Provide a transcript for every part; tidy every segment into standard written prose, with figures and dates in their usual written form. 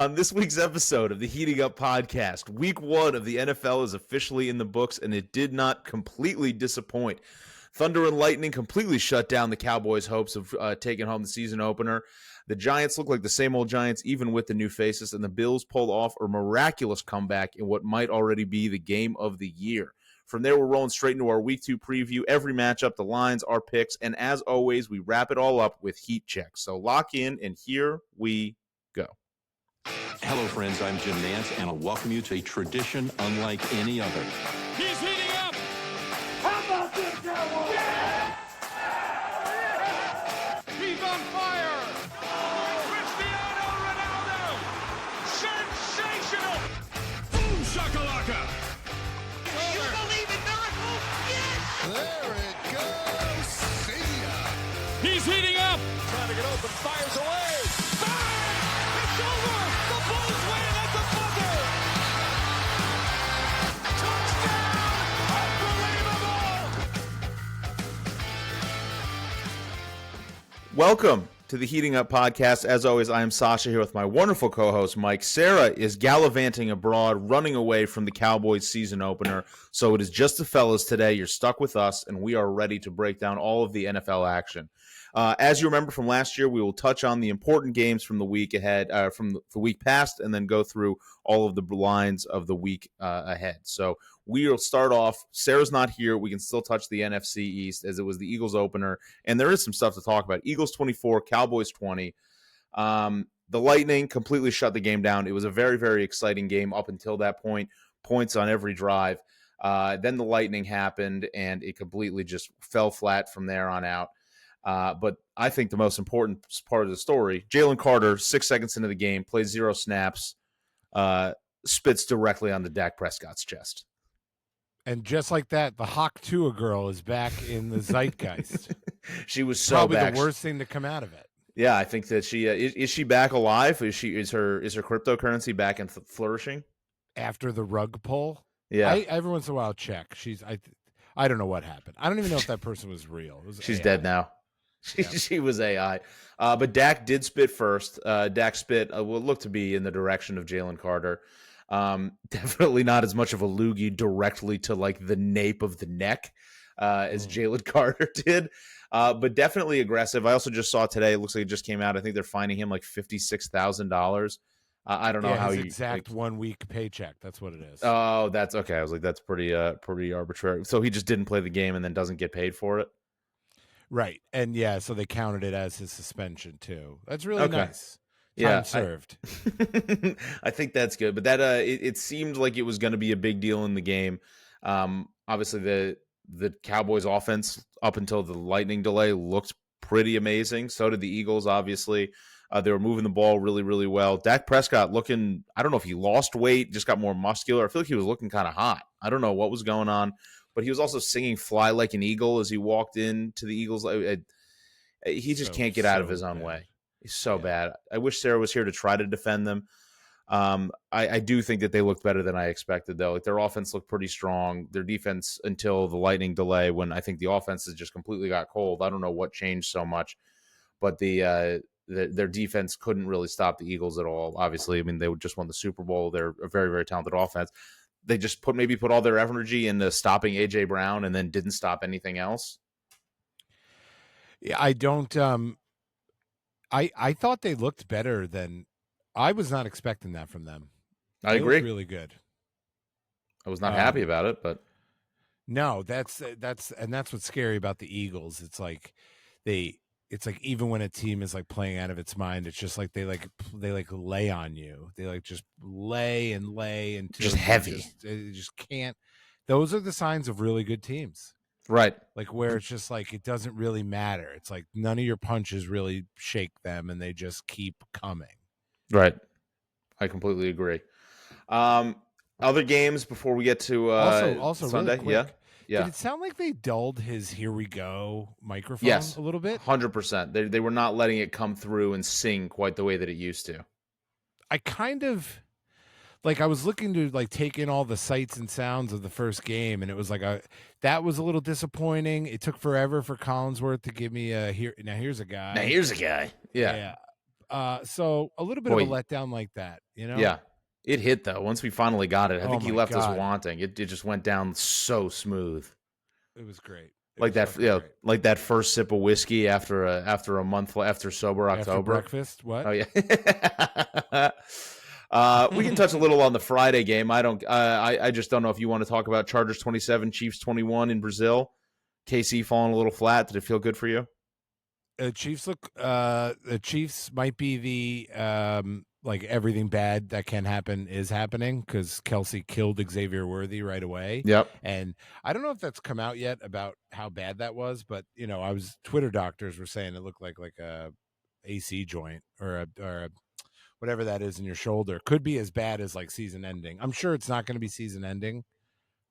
On this week's episode of the Heating Up Podcast, week 1 of the NFL is officially in the books, and it did not completely disappoint. Thunder and Lightning completely shut down the Cowboys' hopes of taking home the season opener. The Giants look like the same old Giants, even with the new faces, and the Bills pulled off a miraculous comeback in what might already be the game of the year. From there, we're rolling straight into our Week 2 preview, every matchup, the lines, our picks, and as always, we wrap it all up with heat checks. So lock in, and here we go. Hello, friends. I'm Jim Nance, and I'll welcome you to a tradition unlike any other. He's heating up! How about this, Cowboys? Yeah! He's on fire! Cristiano Ronaldo! Sensational! Boom shakalaka! You believe in miracles? Yes! There it goes. See ya. He's heating up! Trying to get open, fires away. Fire! It's over! The Bulls win at the buzzer! Touchdown! Unbelievable! Welcome to the Heating Up Podcast. As always, I am Sasha here with my wonderful co-host, Mike. Sarah is gallivanting abroad, running away from the Cowboys season opener. So it is just the fellas today. You're stuck with us, and we are ready to break down all of the NFL action. As you remember from last year, we will touch on the important games from the week ahead, from the week past, and then go through all of the lines of the week ahead. So we will start off. Sarah's not here. We can still touch the NFC East as it was the Eagles opener, and there is some stuff to talk about. Eagles 24, Cowboys 20. The Lightning completely shut the game down. It was a very, very exciting game up until that point. Points on every drive. Then the Lightning happened, and it completely just fell flat from there on out. But I think the most important part of the story, Jalen Carter, 6 seconds into the game, plays 0 snaps, spits directly onto Dak Prescott's chest. And just like that, the Hawk Tua girl is back in the zeitgeist. She was so Probably back. the worst thing to come out of it. Yeah, I think that she is she back alive? Is her cryptocurrency back and flourishing After the rug pull, Yeah, every once in a while check. I don't know what happened. I don't even know if that person was real. It was she's AI. dead now. She was AI. But Dak did spit first. Dak spit will look to be in the direction of Jalen Carter. Definitely not as much of a loogie directly to like the nape of the neck as Jalen Carter did. But definitely aggressive. I also just saw today, it looks like it just came out. I think they're fining him like $56,000. I don't know how his he exact 1 week paycheck. That's what it is. Oh, that's okay. I was like, that's pretty arbitrary. So he just didn't play the game and then doesn't get paid for it. Right. And so they counted it as his suspension too. That's really Okay. nice. Yeah, Time served. I think that's good, but that it seemed like it was going to be a big deal in the game. Obviously, the Cowboys' offense up until the Lightning delay looked pretty amazing. So did the Eagles. Obviously, they were moving the ball really, really well. Dak Prescott looking. I don't know if he lost weight, just got more muscular. I feel like he was looking kind of hot. I don't know what was going on, but he was also singing "Fly Like an Eagle" as he walked into the Eagles. He just can't get out of his own bad. way. He's so bad. I wish Sarah was here to try to defend them. I do think that they looked better than I expected, though. Like their offense looked pretty strong. Their defense until the Lightning delay, when I think the offense has just completely got cold. I don't know what changed so much, but their defense couldn't really stop the Eagles at all. Obviously, I mean they just won the Super Bowl. They're a very, very talented offense. They just put all their energy into stopping AJ Brown and then didn't stop anything else. Yeah, I don't. I thought they looked better than I was not expecting that from them. I They agree. looked really good. I was not happy about it, but No, that's what's scary about the Eagles. It's like even when a team is like playing out of its mind, it's just like they lay on you. They like just lay until Just heavy. You just can't. Those are the signs of really good teams. right. Like where it's just like it doesn't really matter. It's like none of your punches really shake them, and they just keep coming. Right. I completely agree. Other games before we get to Also Sunday. really quick, Yeah. Did it sound like they dulled his "Here We Go" microphone Yes. a little bit? 100%. They were not letting it come through and sing quite the way that it used to. I kind of like I was looking to like take in all the sights and sounds of the first game, and it was like that was a little disappointing. It took forever for Collinsworth to give me a here's a guy. Now here's a guy. Yeah. So a little bit Boy, of a letdown like that, you know? yeah. It hit, though. Once we finally got it, I Oh think he my left us God. wanting. It just went down so smooth. It was great. It Like was that, fucking great. like that first sip of whiskey after a month after sober After October. breakfast, what? Oh yeah. We can touch a little on the Friday game. I just don't know if you want to talk about Chargers 27, Chiefs 21 in Brazil. KC falling a little flat. Did it feel good for you? Chiefs look. The Chiefs might be the like everything bad that can happen is happening because Kelsey killed Xavier Worthy right away. Yep. And I don't know if that's come out yet about how bad that was, but Twitter doctors were saying it looked like a AC joint or a whatever that is in your shoulder. Could be as bad as like season ending. I'm sure it's not going to be season ending.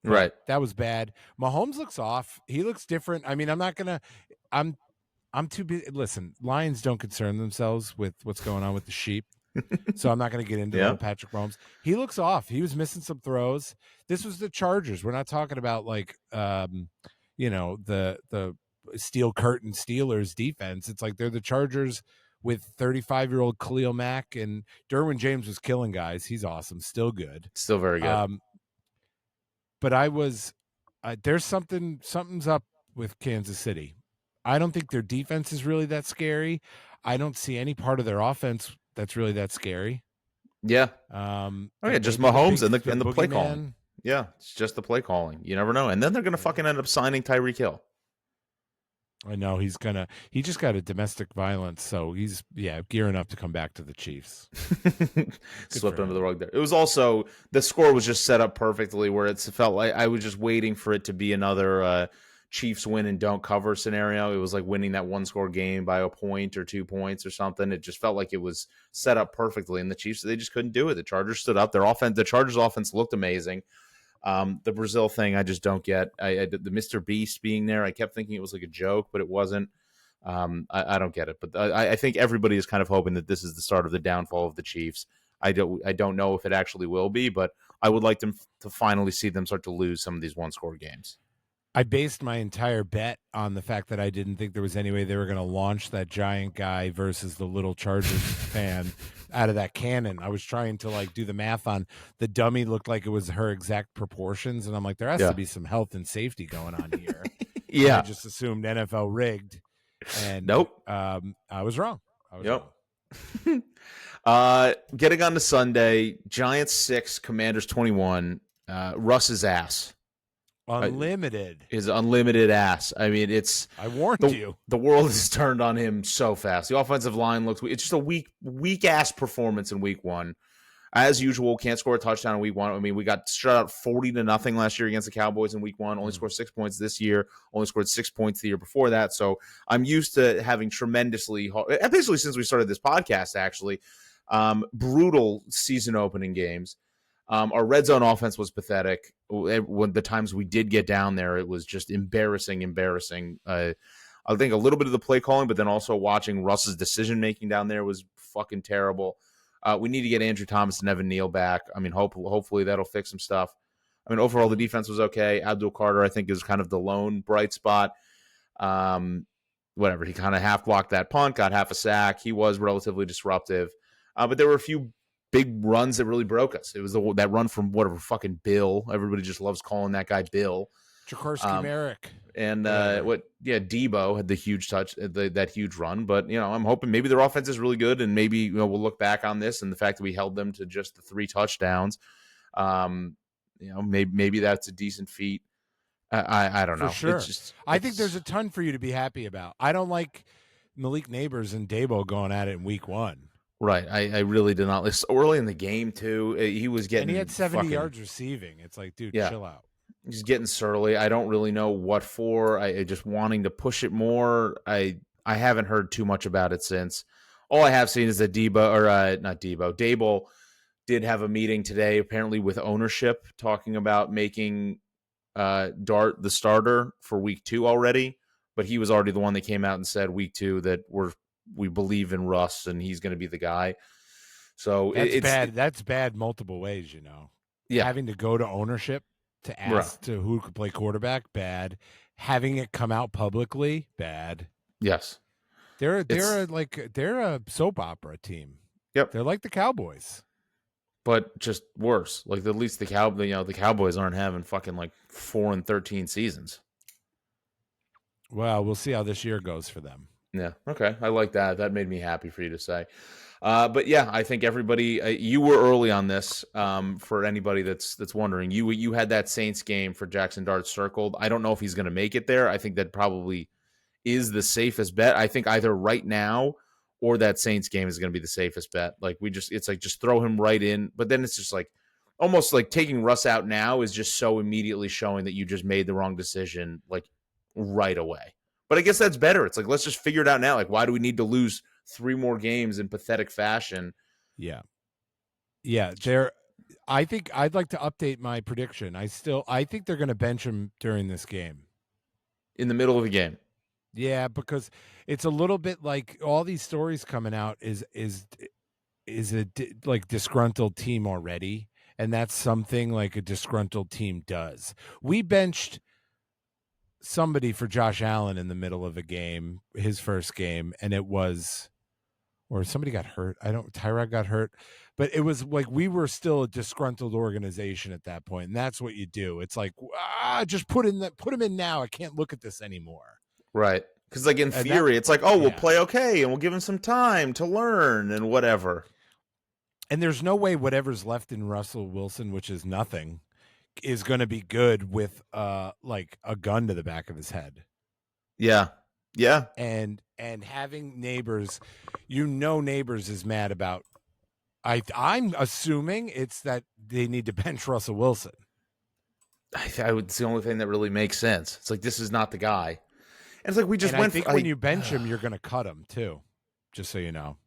Right. That was bad. Mahomes looks off. He looks different. I mean, I'm too busy. Listen, Lions don't concern themselves with what's going on with the sheep. So I'm not going to get into the whole Patrick Mahomes. He looks off. He was missing some throws. This was the Chargers. We're not talking about like, the steel curtain Steelers defense. It's like they're the Chargers with 35-year-old Khalil Mack, and Derwin James was killing guys. He's awesome. Still good. Still very good. But I was something's up with Kansas City. I don't think their defense is really that scary. I don't see any part of their offense that's really that scary. Yeah. Just Mahomes and the play calling. Yeah, it's just the play calling. You never know. And then they're going to fucking end up signing Tyreek Hill. I know he just got a domestic violence, so he's gearing up to come back to the Chiefs. Slipped under the rug there. It was also, the score was just set up perfectly where it felt like I was just waiting for it to be another Chiefs win and don't cover scenario. It was like winning that one score game by a point or 2 points or something. It just felt like it was set up perfectly, and the Chiefs, they just couldn't do it. The Chargers stood up. The Chargers offense looked amazing. The Brazil thing, I just don't get. The Mr. Beast being there, I kept thinking it was like a joke, but it wasn't. I don't get it. But I think everybody is kind of hoping that this is the start of the downfall of the Chiefs. I don't know if it actually will be, but I would like them to finally see them start to lose some of these one-score games. I based my entire bet on the fact that I didn't think there was any way they were going to launch that giant guy versus the little Chargers fan out of that cannon. I was trying to like do the math on the dummy looked like it was her exact proportions. And I'm like, there has to be some health and safety going on here. Yeah. I just assumed NFL rigged. And nope. I was wrong. Getting on to Sunday, Giants 6, Commanders 21, Russ's ass. Unlimited. His unlimited ass. I mean, I warned you. The world has turned on him so fast. The offensive line looks weak. It's just a weak ass performance in week one. As usual, can't score a touchdown in week one. I mean, we got shut out 40-0 last year against the Cowboys in week one. Only scored 6 points this year. Only scored 6 points the year before that. So I'm used to having basically since we started this podcast, actually, brutal season opening games. Our red zone offense was pathetic. When the times we did get down there, it was just embarrassing. I think a little bit of the play calling, but then also watching Russ's decision making down there was fucking terrible. We need to get Andrew Thomas and Evan Neal back. I mean, hopefully that'll fix some stuff. I mean, overall the defense was okay. Abdul Carter, I think, is kind of the lone bright spot. Whatever, he kind of half blocked that punt, got half a sack. He was relatively disruptive, but there were a few big runs that really broke us. It was that run from fucking Bill. Everybody just loves calling that guy Bill. Jaworski Merrick. And Debo had the huge touch, that huge run. But, I'm hoping maybe their offense is really good, and maybe we'll look back on this and the fact that we held them to just the 3 touchdowns. Maybe that's a decent feat. I don't know. For sure. I think there's a ton for you to be happy about. I don't like Malik Neighbors and Debo going at it in week one. Right. I really did not. Early in the game, too, he was getting. And he had 70 yards receiving. It's like, dude, chill out. He's getting surly. I don't really know what for. I just wanting to push it more. I haven't heard too much about it since. All I have seen is that Dable did have a meeting today, apparently with ownership, talking about making Dart the starter for week 2 already. But he was already the one that came out and said week 2 that we believe in Russ and he's going to be the guy. So it's bad. That's bad multiple ways, Yeah. Having to go to ownership to ask to who could play quarterback, bad. Having it come out publicly, bad. Yes. They're a soap opera team. Yep. They're like the Cowboys. But just worse. Like at least the Cowboys aren't having fucking like 4-13 seasons. Well, we'll see how this year goes for them. Yeah. Okay. I like that. That made me happy for you to say. But yeah, I think everybody. You were early on this. For anybody that's wondering, you had that Saints game for Jackson Dart circled. I don't know if he's going to make it there. I think that probably is the safest bet. I think either right now or that Saints game is going to be the safest bet. Like it's like just throw him right in. But then it's just like almost like taking Russ out now is just so immediately showing that you just made the wrong decision like right away. But I guess that's better. It's like, let's just figure it out now. Like, why do we need to lose 3 more games in pathetic fashion? Yeah. Yeah. I think I'd like to update my prediction. I think they're going to bench him during this game. In the middle of the game. Yeah, because it's a little bit like all these stories coming out is a like disgruntled team already, and that's something like a disgruntled team does. We benched somebody for Josh Allen in the middle of a game, his first game, and it was, or somebody got hurt. Tyrod got hurt, but it was like we were still a disgruntled organization at that point, and that's what you do. It's like just put him in now. I can't look at this anymore. Right. Because, like, in theory, it's like, we'll play okay, and we'll give him some time to learn and whatever. And there's no way whatever's left in Russell Wilson, which is nothing, is going to be good with, like, a gun to the back of his head. Yeah. Yeah. And having Neighbors, Neighbors is mad about, I'm assuming it's that they need to bench Russell Wilson. It's the only thing that really makes sense. It's like, this is not the guy. And it's like we just went. I think when you bench him, you're going to cut him too. Just so you know,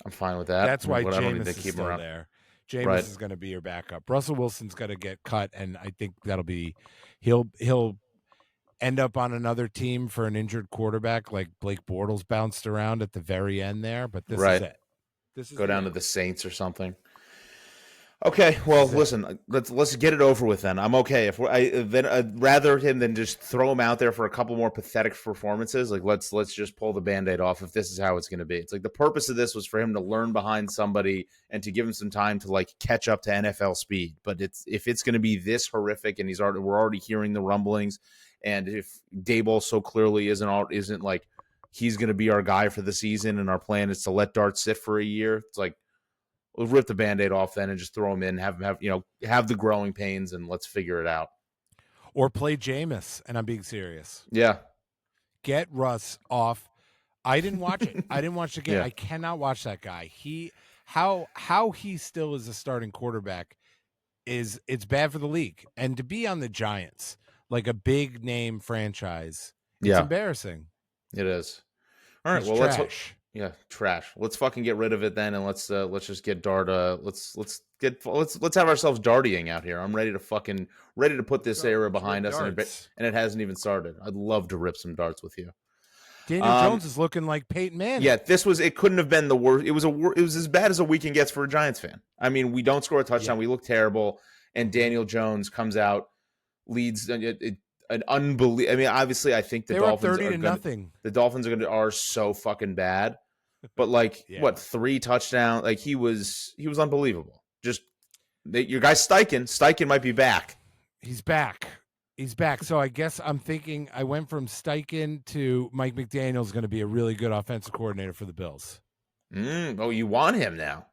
I'm fine with that. That's why Jameis I don't need to keep him around there. Jameis is going to be your backup. Russell Wilson's going to get cut, and I think that'll be he'll end up on another team for an injured quarterback, like Blake Bortles bounced around at the very end there. But this is it. This is go down to the Saints or something. Okay, well, listen, let's get it over with then. I'm okay if rather than just throw him out there for a couple more pathetic performances. Like let's just pull the Band-Aid off if this is how it's going to be. It's like the purpose of this was for him to learn behind somebody and to give him some time to like catch up to NFL speed. But if it's going to be this horrific and we're already hearing the rumblings, and if Daboll so clearly isn't like he's going to be our guy for the season and our plan is to let Dart sit for a year, it's like. We'll rip the Band-Aid off then and just throw him in, have the growing pains, and let's figure it out. Or play Jameis, and I'm being serious. Yeah. Get Russ off. I didn't watch it. I didn't watch the game. Yeah. I cannot watch that guy. How he still is a starting quarterback it's bad for the league. And to be on the Giants, like a big name franchise, it's embarrassing. It is. All right, trash. Trash. Let's fucking get rid of it then, and let's just get Dart. Let's have ourselves dartying out here. I'm ready to put this era behind us, and it hasn't even started. I'd love to rip some darts with you. Daniel Jones is looking like Peyton Manning. Yeah, it couldn't have been the worst. It was as bad as a weekend gets for a Giants fan. I mean, we don't score a touchdown, we look terrible, and Daniel Jones comes out, leads an unbelievable. I mean, obviously, I think the Dolphins 30-0. The Dolphins are so fucking bad. But like 3 touchdowns? Like he was unbelievable. Just your guy Steichen might be back. He's back. So I guess I'm thinking I went from Steichen to Mike McDaniel's going to be a really good offensive coordinator for the Bills. Oh, you want him now?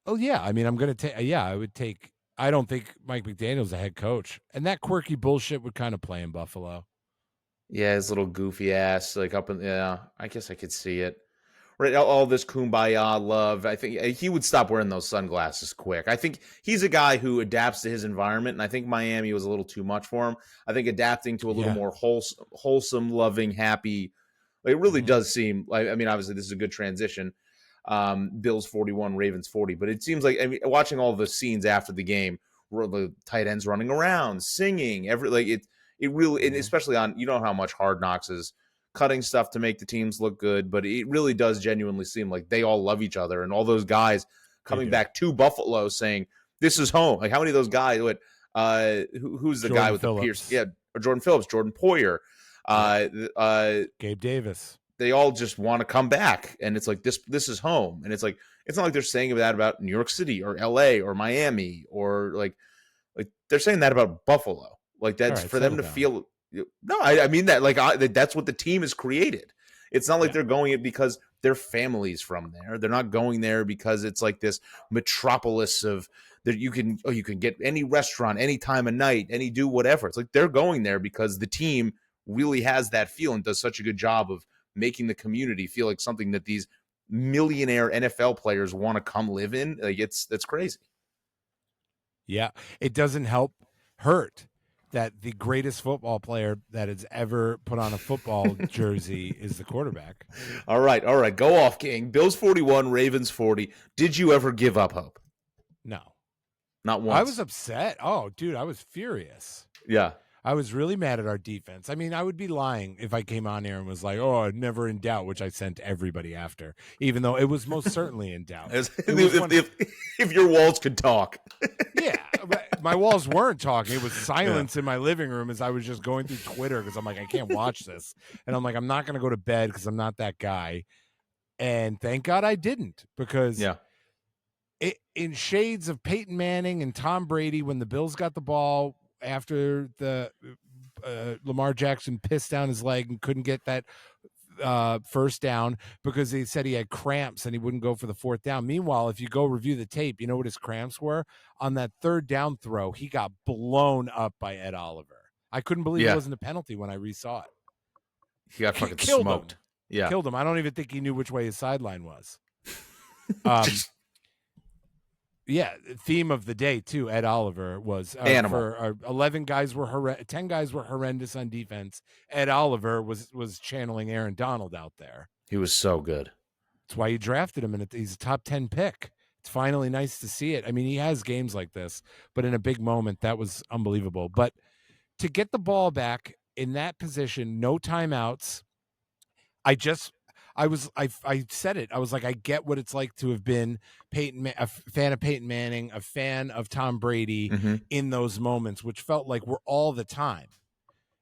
Oh yeah. I mean, I'm going to take. Yeah, I would take. I don't think Mike McDaniel's a head coach, and that quirky bullshit would kind of play in Buffalo. Yeah, his little goofy ass, like I guess I could see it. Right, all this kumbaya love. I think he would stop wearing those sunglasses quick. I think he's a guy who adapts to his environment, and I think Miami was a little too much for him. I think adapting to a little more wholesome, loving, happy. It really does seem like. I mean, obviously, this is a good transition. Bills 41, Ravens 40, but it seems like watching all the scenes after the game, the tight ends running around, singing, It really, and especially on, how much Hard Knocks is cutting stuff to make the teams look good, but it really does genuinely seem like they all love each other, and all those guys coming back to Buffalo saying, this is home. Like, how many of those guys, who's the guy with Phillips. The Pierce? Yeah, or Jordan Phillips, Jordan Poyer, Gabe Davis. they all just want to come back, and it's like this is home, and it's like it's not like they're saying that about New York City or L.A. or Miami or like they're saying that about Buffalo. Like that's right, for them to down. feel. No, I mean that that's what the team has created. It's not like they're going it because their families from there. They're not going there because it's like this metropolis of that you can get any restaurant, any time of night, any do whatever. It's like they're going there because the team really has that feel and does such a good job of making the community feel like something that these millionaire NFL players want to come live in. Like that's crazy. Yeah, it doesn't hurt that the greatest football player that has ever put on a football jersey is the quarterback. All right. Go off, King. Bills 41, Ravens 40. Did you ever give up hope? No. Not once. I was upset. Oh, dude, I was furious. Yeah. I was really mad at our defense. I mean, I would be lying if I came on here and was like, oh, never in doubt, which I sent everybody after, even though it was most certainly in doubt. If your walls could talk. Yeah, my walls weren't talking. It was silence in my living room as I was just going through Twitter because I'm like, I can't watch this. And I'm like, I'm not going to go to bed because I'm not that guy. And thank God I didn't, because in shades of Peyton Manning and Tom Brady, when the Bills got the ball after the Lamar Jackson pissed down his leg and couldn't get that first down because they said he had cramps and he wouldn't go for the fourth down. Meanwhile, if you go review the tape, you know what his cramps were? On that third down throw, he got blown up by Ed Oliver. I couldn't believe it wasn't a penalty when I resaw it. He got fucking smoked. Yeah. Killed him. I don't even think he knew which way his sideline was. Yeah, theme of the day too. Ed Oliver was animal. 11 guys were 10 guys were horrendous on defense. Ed Oliver was channeling Aaron Donald out there. He was so good. That's why you drafted him, and he's a top 10 pick. It's finally nice to see it. I mean, he has games like this, but in a big moment, that was unbelievable. But to get the ball back in that position, no timeouts. I said it. I was like, I get what it's like to have been a fan of Peyton Manning, a fan of Tom Brady in those moments, which felt like we're all the time.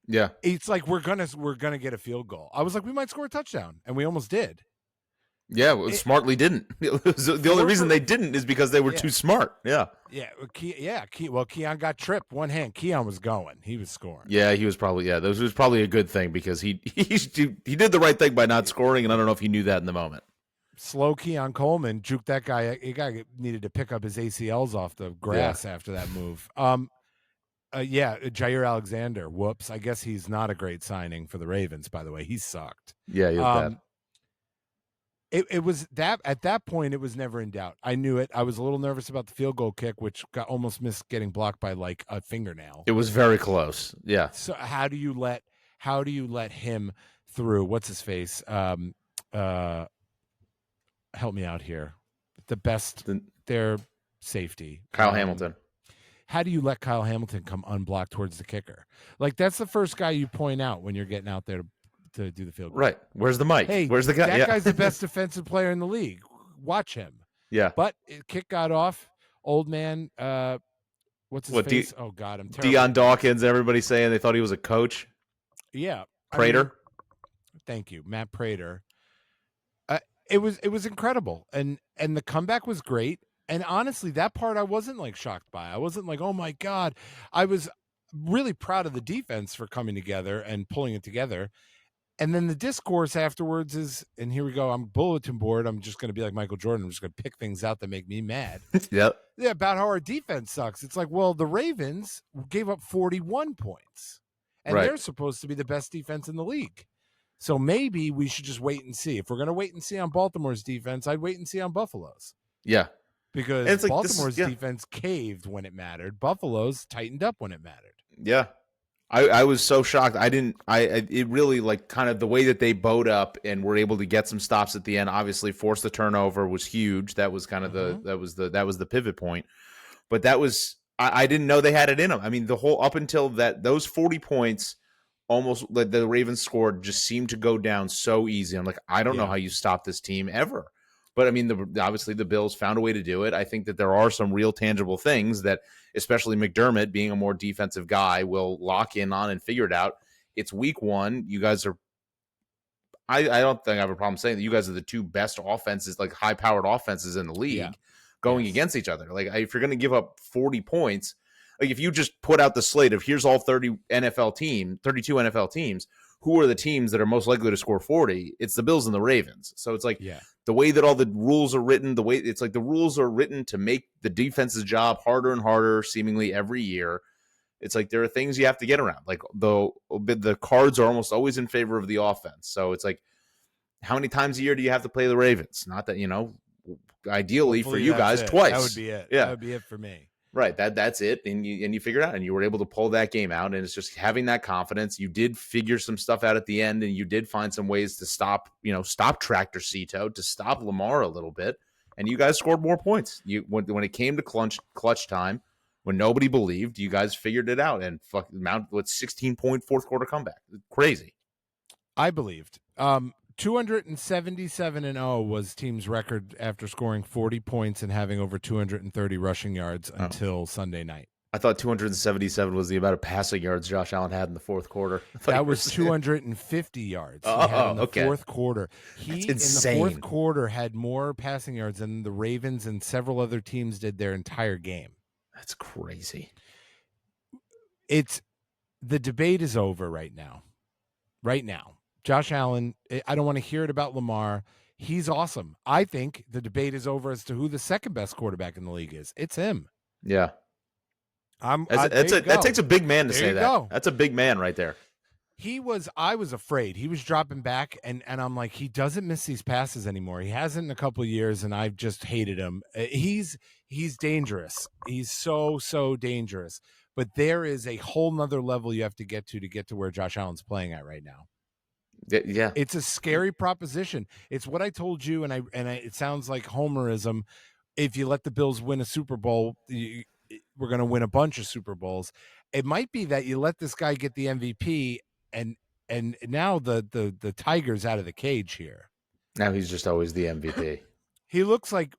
Yeah. It's like we're gonna get a field goal. I was like, we might score a touchdown, and we almost did. Yeah, well, smartly didn't. The only reason they didn't is because they were too smart. Yeah. Yeah. Well, Keon got tripped one hand. Keon was going. He was scoring. Yeah, he was probably. Yeah, this was probably a good thing because he did the right thing by not scoring, and I don't know if he knew that in the moment. Slow Keon Coleman juked that guy. A guy needed to pick up his ACLs off the grass after that move. Jair Alexander. Whoops. I guess he's not a great signing for the Ravens. By the way, he sucked. Yeah, he was bad. It was that at that point it was never in doubt. I knew it. I was a little nervous about the field goal kick, which almost missed getting blocked by like a fingernail. It was very close. Yeah. So how do you let him through? What's his face? Help me out here. The best their safety. Kyle Hamilton. How do you let Kyle Hamilton come unblocked towards the kicker? Like that's the first guy you point out when you're getting out there to do the field goal. Right. Where's the mic? Hey, where's the guy? That guy's the best defensive player in the league. Watch him. Yeah. But kick got off. Old man, what's his face? Oh God, I'm terrible. Deion Dawkins, everybody saying they thought he was a coach. Yeah. Prater. Thank you. Matt Prater. It was incredible. And the comeback was great. And honestly, that part I wasn't like shocked by. I wasn't like, oh my God. I was really proud of the defense for coming together and pulling it together. And then the discourse afterwards is, and here we go, I'm bulletin board. I'm just going to be like Michael Jordan. I'm just going to pick things out that make me mad. Yep. Yeah, about how our defense sucks. It's like, well, the Ravens gave up 41 points, and they're supposed to be the best defense in the league. So maybe we should just wait and see. If we're going to wait and see on Baltimore's defense, I'd wait and see on Buffalo's. Yeah. Because like, Baltimore's defense caved when it mattered. Buffalo's tightened up when it mattered. Yeah. I was so shocked. It really like kind of the way that they bowed up and were able to get some stops at the end, obviously forced the turnover was huge. That was kind of that was the pivot point. But that was, I didn't know they had it in them. I mean, the whole, up until those 40 points almost like the Ravens scored just seemed to go down so easy. I'm like, I don't know how you stop this team ever. But I mean, obviously the Bills found a way to do it. I think that there are some real tangible things that, especially McDermott being a more defensive guy, will lock in on and figure it out. It's week one. You guys are, I don't think I have a problem saying that you guys are the two best offenses, like high-powered offenses in the league, going against each other. Like, if you're going to give up 40 points, like if you just put out the slate of here's all 32 NFL teams, who are the teams that are most likely to score 40? It's the Bills and the Ravens. So it's like the way that all the rules are written, it's like the rules are written to make the defense's job harder and harder, seemingly every year. It's like there are things you have to get around. Like the cards are almost always in favor of the offense. So it's like, how many times a year do you have to play the Ravens? Not that, ideally Hopefully for you guys, twice. That would be it. Yeah. That would be it for me. Right. That's it. And you figure it out, and you were able to pull that game out. And it's just having that confidence. You did figure some stuff out at the end, and you did find some ways to stop Tractor Cito, to stop Lamar a little bit. And you guys scored more points. When it came to clutch time, when nobody believed, you guys figured it out and 16-point fourth quarter comeback. Crazy. I believed. 277-0 was team's record after scoring 40 points and having over 230 rushing yards until Sunday night. I thought 277 was the amount of passing yards Josh Allen had in the fourth quarter. That was 250 yards he had in the fourth quarter. He, in the fourth quarter, had more passing yards than the Ravens and several other teams did their entire game. That's crazy. The debate is over right now. Right now. Josh Allen, I don't want to hear it about Lamar. He's awesome. I think the debate is over as to who the second best quarterback in the league is. It's him. Yeah. That takes a big man to say that. That's a big man right there. I was afraid. He was dropping back, and I'm like, he doesn't miss these passes anymore. He hasn't in a couple of years, and I've just hated him. He's dangerous. He's so dangerous. But there is a whole nother level you have to get to where Josh Allen's playing at right now. Yeah, it's a scary proposition. It's what I told you, and it sounds like homerism. If you let the Bills win a Super Bowl, we're going to win a bunch of Super Bowls. It might be that you let this guy get the MVP, and now the tiger's out of the cage here. Now he's just always the MVP. He looks like.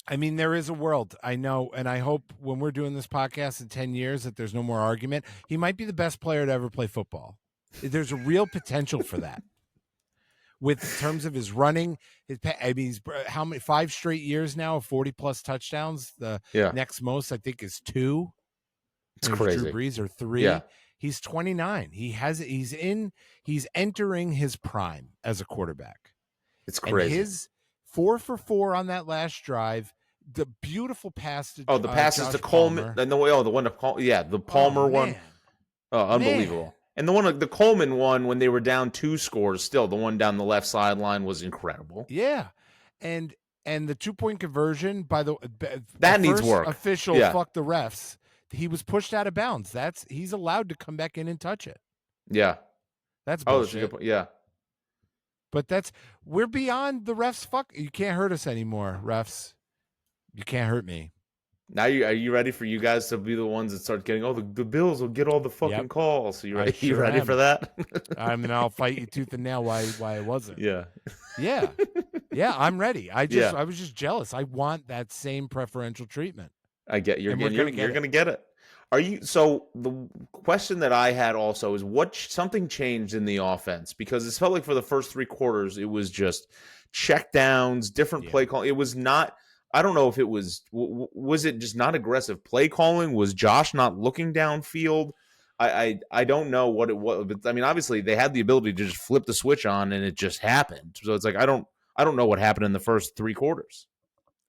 I mean, there is a world, I know, and I hope when we're doing this podcast in 10 years that there's no more argument. He might be the best player to ever play football. There's a real potential for that. With terms of his running, he's 5 straight years now of 40-plus touchdowns. The next most, I think, is 2. It's crazy. Drew Brees or 3. Yeah. He's 29. He's entering his prime as a quarterback. It's crazy. And his 4 for 4 on that last drive. The beautiful pass to the passes to Coleman, and the Palmer one. Oh, unbelievable. Man. And the Coleman one, when they were down 2 scores, still the one down the left sideline was incredible. Yeah, and the 2-point conversion by that needs work. Official, fuck the refs. He was pushed out of bounds. He's allowed to come back in and touch it. Yeah, that's bullshit. That's a good point. Yeah, but we're beyond the refs. Fuck, you can't hurt us anymore, refs. You can't hurt me. Now, are you ready for you guys to be the ones that start getting, the Bills will get all the fucking calls? So you ready for that? I mean, I'll fight you tooth and nail why I wasn't. Yeah. I'm ready. I was just jealous. I want that same preferential treatment. I get you're going to get it. Are you? So the question that I had also is something changed in the offense, because it felt like for the first 3 quarters it was just check downs, different play call. It was not. I don't know if it was it just not aggressive play calling? Was Josh not looking downfield? I don't know what it was, but I mean, obviously they had the ability to just flip the switch on and it just happened. So it's like I don't know what happened in the first 3 quarters.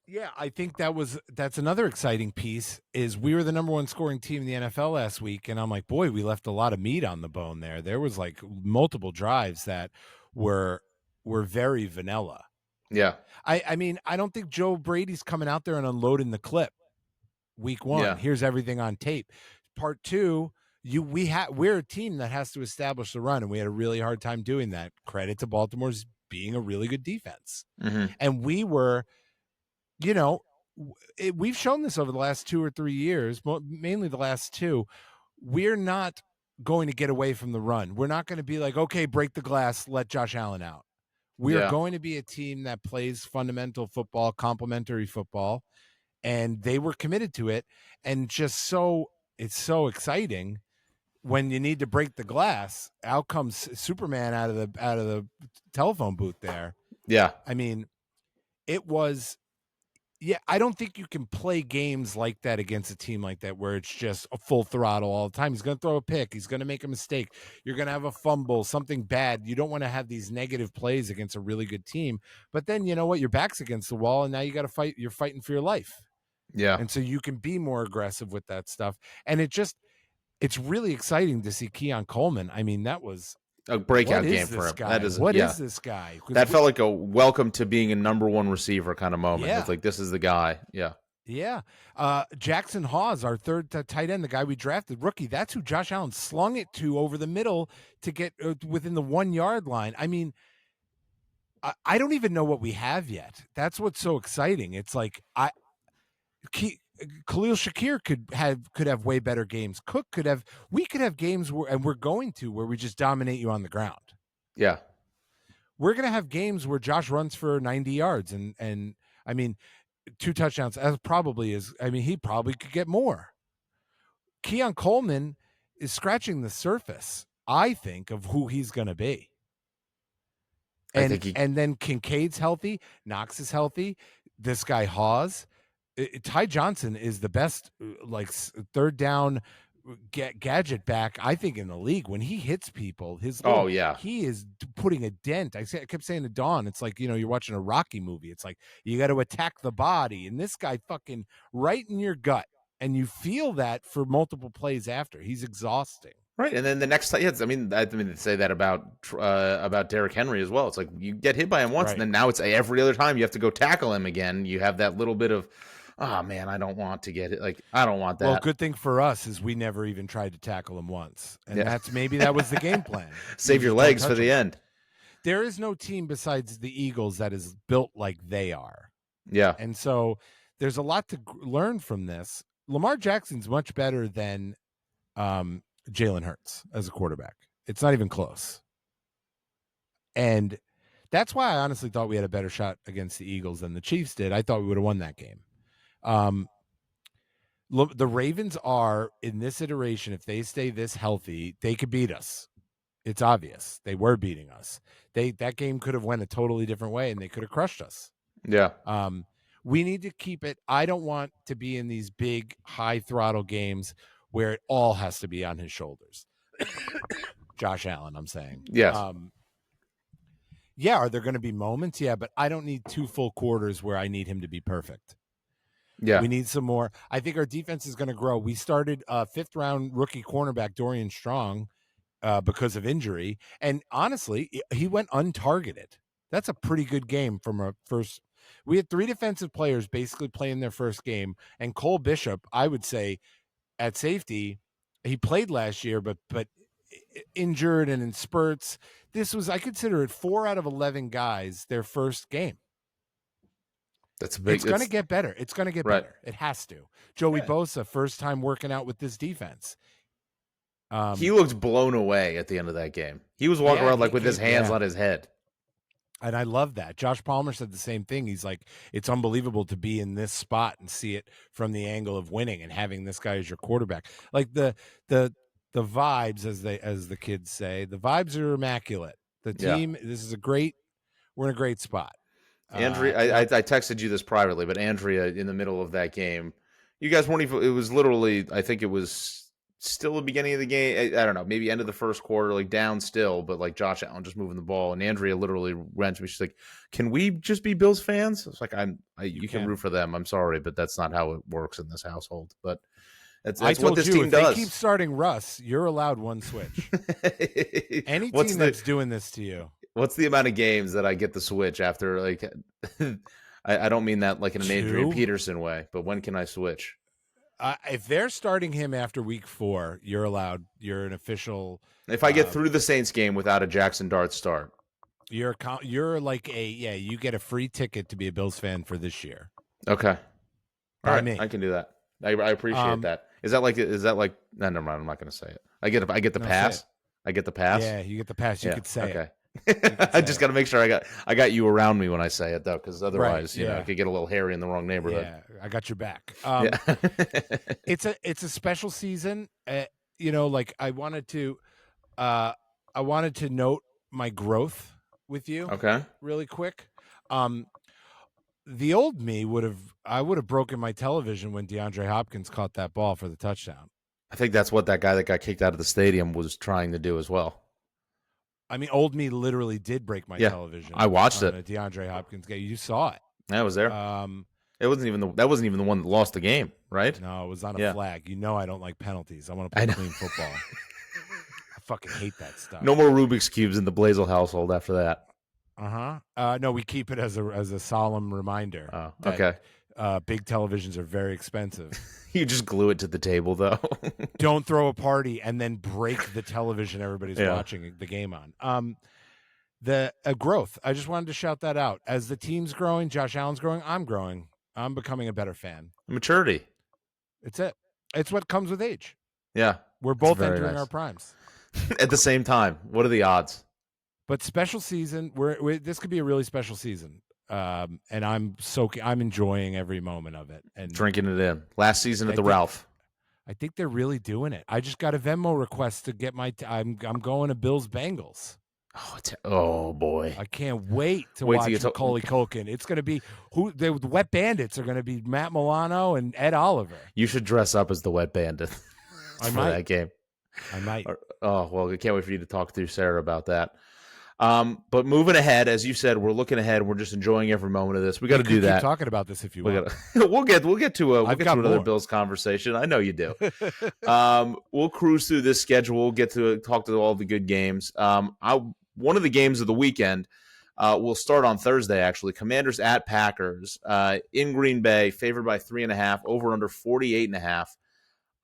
Yeah, I think that's another exciting piece. Is we were the number 1 scoring team in the NFL last week, and I'm like, boy, we left a lot of meat on the bone there. There was like multiple drives that were very vanilla. Yeah. I mean, I don't think Joe Brady's coming out there and unloading the clip. Week 1, here's everything on tape. Part 2, we're a team that has to establish the run, and we had a really hard time doing that. Credit to Baltimore's being a really good defense. Mm-hmm. And we were, we've shown this over the last 2 or 3 years, mainly the last 2. We're not going to get away from the run. We're not going to be like, okay, break the glass, let Josh Allen out. We are going to be a team that plays fundamental football, complementary football, and they were committed to it. And it's so exciting when you need to break the glass, out comes Superman out of the telephone booth there. Yeah. I mean, it was. Yeah, I don't think you can play games like that against a team like that where it's just a full throttle all the time. He's going to throw a pick. He's going to make a mistake. You're going to have a fumble, something bad. You don't want to have these negative plays against a really good team. But then, you know what? Your back's against the wall, and now you got to fight. You're fighting for your life. Yeah. And so you can be more aggressive with that stuff. And it's really exciting to see Keon Coleman. I mean, that was a breakout game for him. Guy? That is What is this guy? That felt like a welcome to being a number one receiver kind of moment. Yeah. It's like, this is the guy. Yeah. Yeah. Jackson Hawes, our third tight end, the guy we drafted, rookie, that's who Josh Allen slung it to over the middle to get within the 1 yard line. I mean, I don't even know what we have yet. That's what's so exciting. It's like Khalil Shakir could have way better games. Cook we could have games where we just dominate you on the ground. Yeah. We're going to have games where Josh runs for 90 yards and I mean, 2 touchdowns he probably could get more. Keon Coleman is scratching the surface, I think, of who he's going to be. And then Kincaid's healthy, Knox is healthy, this guy Hawes, Ty Johnson is the best third down gadget back, I think, in the league. When he hits people, he is putting a dent. I kept saying to Dawn, it's like, you're watching a Rocky movie. It's like you got to attack the body, and this guy fucking right in your gut, and you feel that for multiple plays after. He's exhausting. Right, and then the next time, they say that about Derrick Henry as well. It's like you get hit by him once, and then now it's every other time you have to go tackle him again. You have that little bit of, oh man, I don't want to get it. Like, I don't want that. Well, good thing for us is we never even tried to tackle him once, and that was the game plan. Save your legs for the end. There is no team besides the Eagles that is built like they are. Yeah, and so there's a lot to learn from this. Lamar Jackson's much better than Jalen Hurts as a quarterback. It's not even close. And that's why I honestly thought we had a better shot against the Eagles than the Chiefs did. I thought we would have won that game. The Ravens are, in this iteration, if they stay this healthy, they could beat us. It's obvious. They were beating us. That game could have went a totally different way, and they could have crushed us. Yeah. We need to keep it. I don't want to be in these big, high throttle games where it all has to be on his shoulders. Josh Allen, I'm saying. Yes. Are there going to be moments? Yeah, but I don't need 2 full quarters where I need him to be perfect. Yeah. We need some more. I think our defense is going to grow. We started 5th round rookie cornerback Dorian Strong because of injury. And honestly, he went untargeted. That's a pretty good game from a first. We had 3 defensive players basically playing their first game. And Cole Bishop, I would say, at safety, he played last year, but injured and in spurts. I consider it 4 out of 11 guys, their first game. That's big. It's going to get better. It's going to get better. It has to. Joey Bosa, first time working out with this defense. He looked blown away at the end of that game. He was walking around with his hands on his head. And I love that. Josh Palmer said the same thing. He's like, it's unbelievable to be in this spot and see it from the angle of winning and having this guy as your quarterback. Like the vibes, as the kids say, the vibes are immaculate. The team, we're in a great spot. Andrea, I texted you this privately, but Andrea, in the middle of that game, you guys weren't even, it was literally, I think it was still the beginning of the game. I don't know, maybe end of the first quarter, down still, but Josh Allen just moving the ball. And Andrea literally ran to me. She's like, can we just be Bills fans? It's like, you can root for them. I'm sorry, but that's not how it works in this household. But that's what this team does. They keep starting Russ, you're allowed 1 switch. Any team that's doing this to you. What's the amount of games that I get the switch after, I don't mean that in an 2? Adrian Peterson way, but when can I switch? If they're starting him after week 4, you're allowed. You're an official. If I get through the Saints game without a Jackson Dart start, you get a free ticket to be a Bills fan for this year. Okay. All right. Me. I can do that. I appreciate that. Is that no, never mind. I'm not going to say it. I get the pass. I get the pass. Yeah, you get the pass. You could say it. I just got to make sure I got you around me when I say it, though, because otherwise, I could get a little hairy in the wrong neighborhood. Yeah, I got your back. It's a special season. like I wanted to note my growth with you Okay. really quick. The old me would have broken my television when DeAndre Hopkins caught that ball for the touchdown. I think that's what that guy that got kicked out of the stadium was trying to do as well. I mean, old me literally did break my Yeah, television. I watched on it. a DeAndre Hopkins game. You saw it. I was there. It wasn't even that wasn't even the one that lost the game, right? No, it was on a Yeah. flag. You know I don't like penalties. I want to play clean football. I fucking hate that stuff. No more Rubik's Cubes in the Blazel household after that. No, we keep it as a solemn reminder. Oh, that, okay. Big televisions are very expensive. You just glue it to the table, though. Don't throw a party and then break the television everybody's Yeah. watching the game on. The growth. I just wanted to shout that out. As the team's growing, Josh Allen's growing, I'm growing. I'm becoming a better fan. Maturity. It's it. It's what comes with age. Yeah. We're both very entering nice. our primes. At the same time, what are the odds? But special season, this could be a really special season. And I'm enjoying every moment of it. And Drinking it in. Last season at the Ralph. I think they're really doing it. I just got a Venmo request to get I'm going to Bills Bengals. Oh boy! I can't wait to Wait watch till you Macaulay Culkin. It's going to be the Wet Bandits are going to be Matt Milano and Ed Oliver. You should dress up as the Wet Bandit for that game. I might. Oh well, I can't wait for you to talk to Sarah about that. But moving ahead, as you said, we're looking ahead. We're just enjoying every moment of this. We got to do that. Keep talking about this if you want. We'll get to another more. Bills conversation. I know you do. We'll cruise through this schedule. We'll get to talk to all the good games. One of the games of the weekend will start on Thursday. Actually, Commanders at Packers in Green Bay, favored by 3.5. Over under 48.5.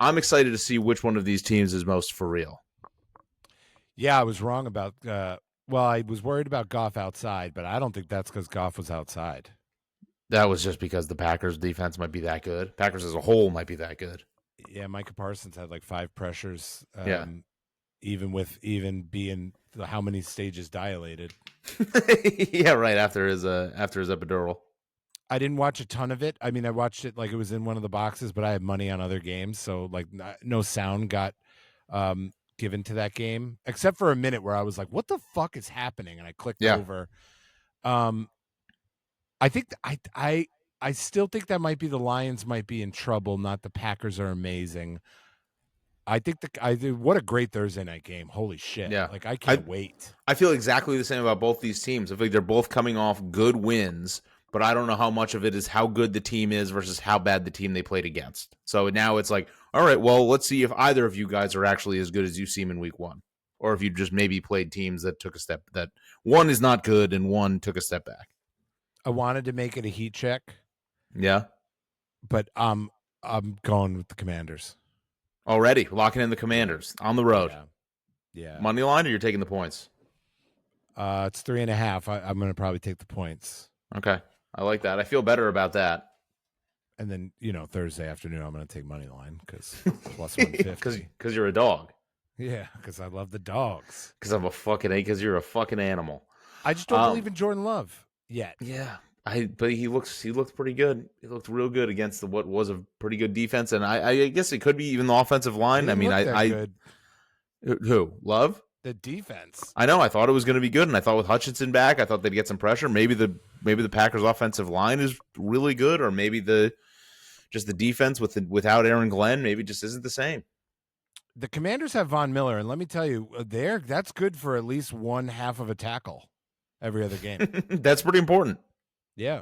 I'm excited to see which one of these teams is most for real. Yeah, I was wrong about. I was worried about Goff outside, but I don't think that's because Goff was outside. That was just because the Packers defense might be that good. Packers as a whole might be that good. Yeah, Micah Parsons had like 5 pressures. Yeah. Even being how many stages dilated. Yeah, right after his epidural. I didn't watch a ton of it. I mean, I watched it like it was in one of the boxes, but I had money on other games, so like no sound got given to that game, except for a minute where I was like, "What the fuck is happening?" And I clicked over. I think I still think that might be the Lions might be in trouble. Not the Packers are amazing. I think what a great Thursday night game. Holy shit. Yeah. Like I can't wait. I feel exactly the same about both these teams. I think they're both coming off good wins, but I don't know how much of it is how good the team is versus how bad the team they played against. So now it's like, all right, well, let's see if either of you guys are actually as good as you seem in week one. Or if you just maybe played teams that took a step, that one is not good and one took a step back. I wanted to make it a heat check. Yeah. But I'm going with the Commanders. Already locking in the Commanders on the road. Yeah. Money line, or you're taking the points? It's 3.5. I'm going to probably take the points. Okay. I like that. I feel better about that. And then, Thursday afternoon, I'm going to take money line because plus 150. Because you're a dog. Yeah, because I love the dogs. Because you're a fucking animal. I just don't believe in Jordan Love yet. Yeah. But he looked pretty good. He looked real good against what was a pretty good defense, and I guess it could be even the offensive line. I mean, good. Who? Love? The defense. I know. I thought it was going to be good, and I thought with Hutchinson back, I thought they'd get some pressure. Maybe the Packers' offensive line is really good, or maybe the defense without Aaron Glenn maybe just isn't the same. The Commanders have Von Miller, and let me tell you, that's good for at least one half of a tackle every other game. That's pretty important. Yeah.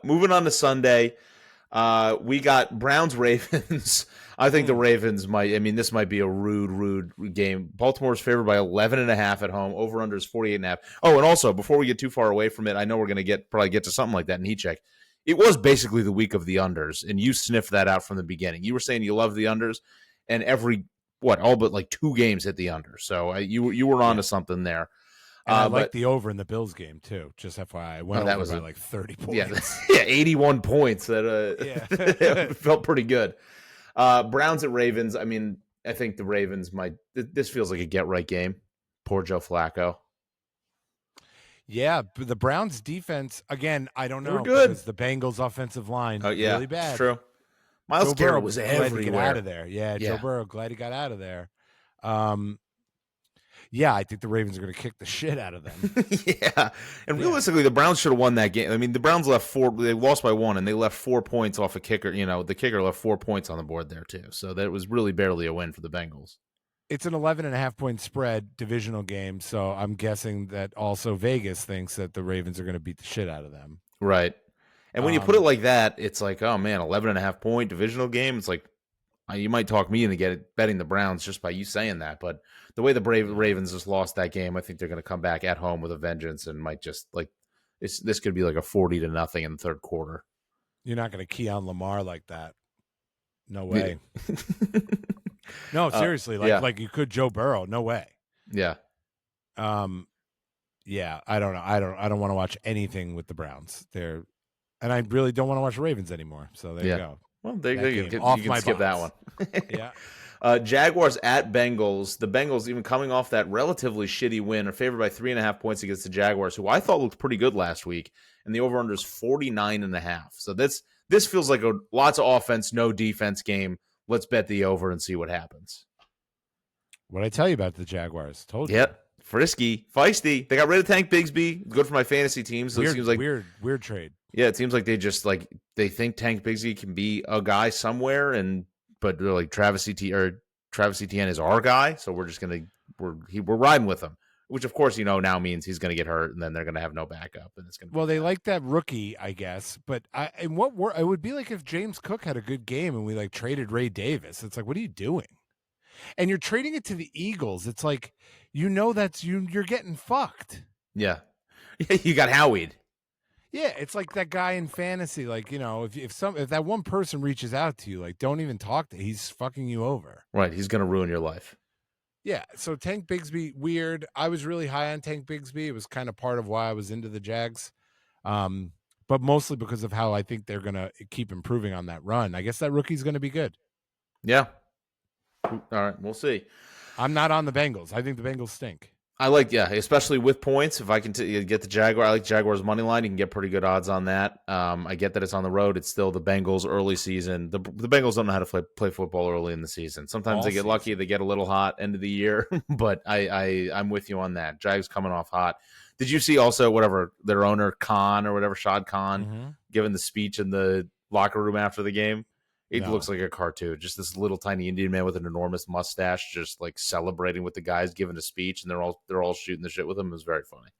Moving on to Sunday, we got Browns-Ravens. I think the Ravens this might be a rude game. Baltimore's favored by 11.5 at home. Over-under is 48.5. Oh, and also, before we get too far away from it, I know we're going to probably get to something like that in heat check. It was basically the week of the unders, and you sniffed that out from the beginning. You were saying you love the unders, and all but like 2 games hit the under. So you were on to something there. And I like the over in the Bills game too. Just FYI, I went over by like 30 points. Yeah, 81 points. That felt pretty good. Browns at Ravens. I mean, I think the Ravens might. This feels like a get right game. Poor Joe Flacco. Yeah, but the Browns defense again. I don't know. They're good. Because the Bengals offensive line Yeah, really bad. It's true. Miles Joe Garrett Burrow was glad to get everywhere. out of there. Yeah, Yeah. Joe Burrow glad he got out of there. Yeah, I think the Ravens are going to kick the shit out of them. Yeah. And realistically, the Browns should have won that game. I mean, the Browns left 4, they lost by 1, and they left 4 points off a kicker. You know, the kicker left 4 points on the board there, too. So that was really barely a win for the Bengals. It's an 11.5-point spread divisional game, so I'm guessing that also Vegas thinks that the Ravens are going to beat the shit out of them. Right. And when you put it like that, it's like, oh, man, 11.5-point divisional game. It's like, you might talk me into betting the Browns just by you saying that. But the way the Ravens just lost that game, I think they're going to come back at home with a vengeance and might just, like, this could be like a 40-0 in the third quarter. You're not going to key on Lamar like that. No way. No, seriously, like you could Joe Burrow. No way. Yeah. Yeah, I don't know. I don't want to watch anything with the Browns. And I really don't want to watch the Ravens anymore. So there you go. Well, there you go. Off You can my skip box. that one. Yeah. Jaguars at Bengals. The Bengals, even coming off that relatively shitty win, are favored by 3.5 points against the Jaguars, who I thought looked pretty good last week. And the over-under is 49.5. So this feels like lots of offense, no defense game. Let's bet the over and see what happens. What'd I tell you about the Jaguars? Told you. Yep. Frisky, feisty. They got rid of Tank Bigsby. Good for my fantasy team. So Weird, it seems like weird trade. Yeah, it seems like they think Tank Bigsby can be a guy somewhere, but they're like Travis Etienne is our guy, so we're riding with him. Which of course now means he's going to get hurt, and then they're going to have no backup, and it's going to. Well, they like that rookie, I guess, but it would be like if James Cook had a good game and we traded Ray Davis. It's like, what are you doing? And you're trading it to the Eagles. It's like, that's you're getting fucked. Yeah. You got Howied. Yeah, it's like that guy in fantasy. If that one person reaches out to you, don't even talk to. He's fucking you over. Right, he's going to ruin your life. Yeah, so Tank Bigsby, weird. I was really high on Tank Bigsby. It was kind of part of why I was into the Jags, but mostly because of how I think they're going to keep improving on that run. I guess that rookie's going to be good. Yeah. All right, we'll see. I'm not on the Bengals. I think the Bengals stink. I especially with points. If I can get the Jaguar, I like Jaguars money line. You can get pretty good odds on that. I get that it's on the road. It's still the Bengals early season. The Bengals don't know how to play football early in the season. Sometimes they get lucky. They get a little hot end of the year, but I'm with you on that. Jags coming off hot. Did you see also whatever their owner Khan or whatever Shad Khan giving the speech in the locker room after the game? It looks like a cartoon. Just this little tiny Indian man with an enormous mustache, just celebrating with the guys, giving a speech, and they're all shooting the shit with him. It was very funny.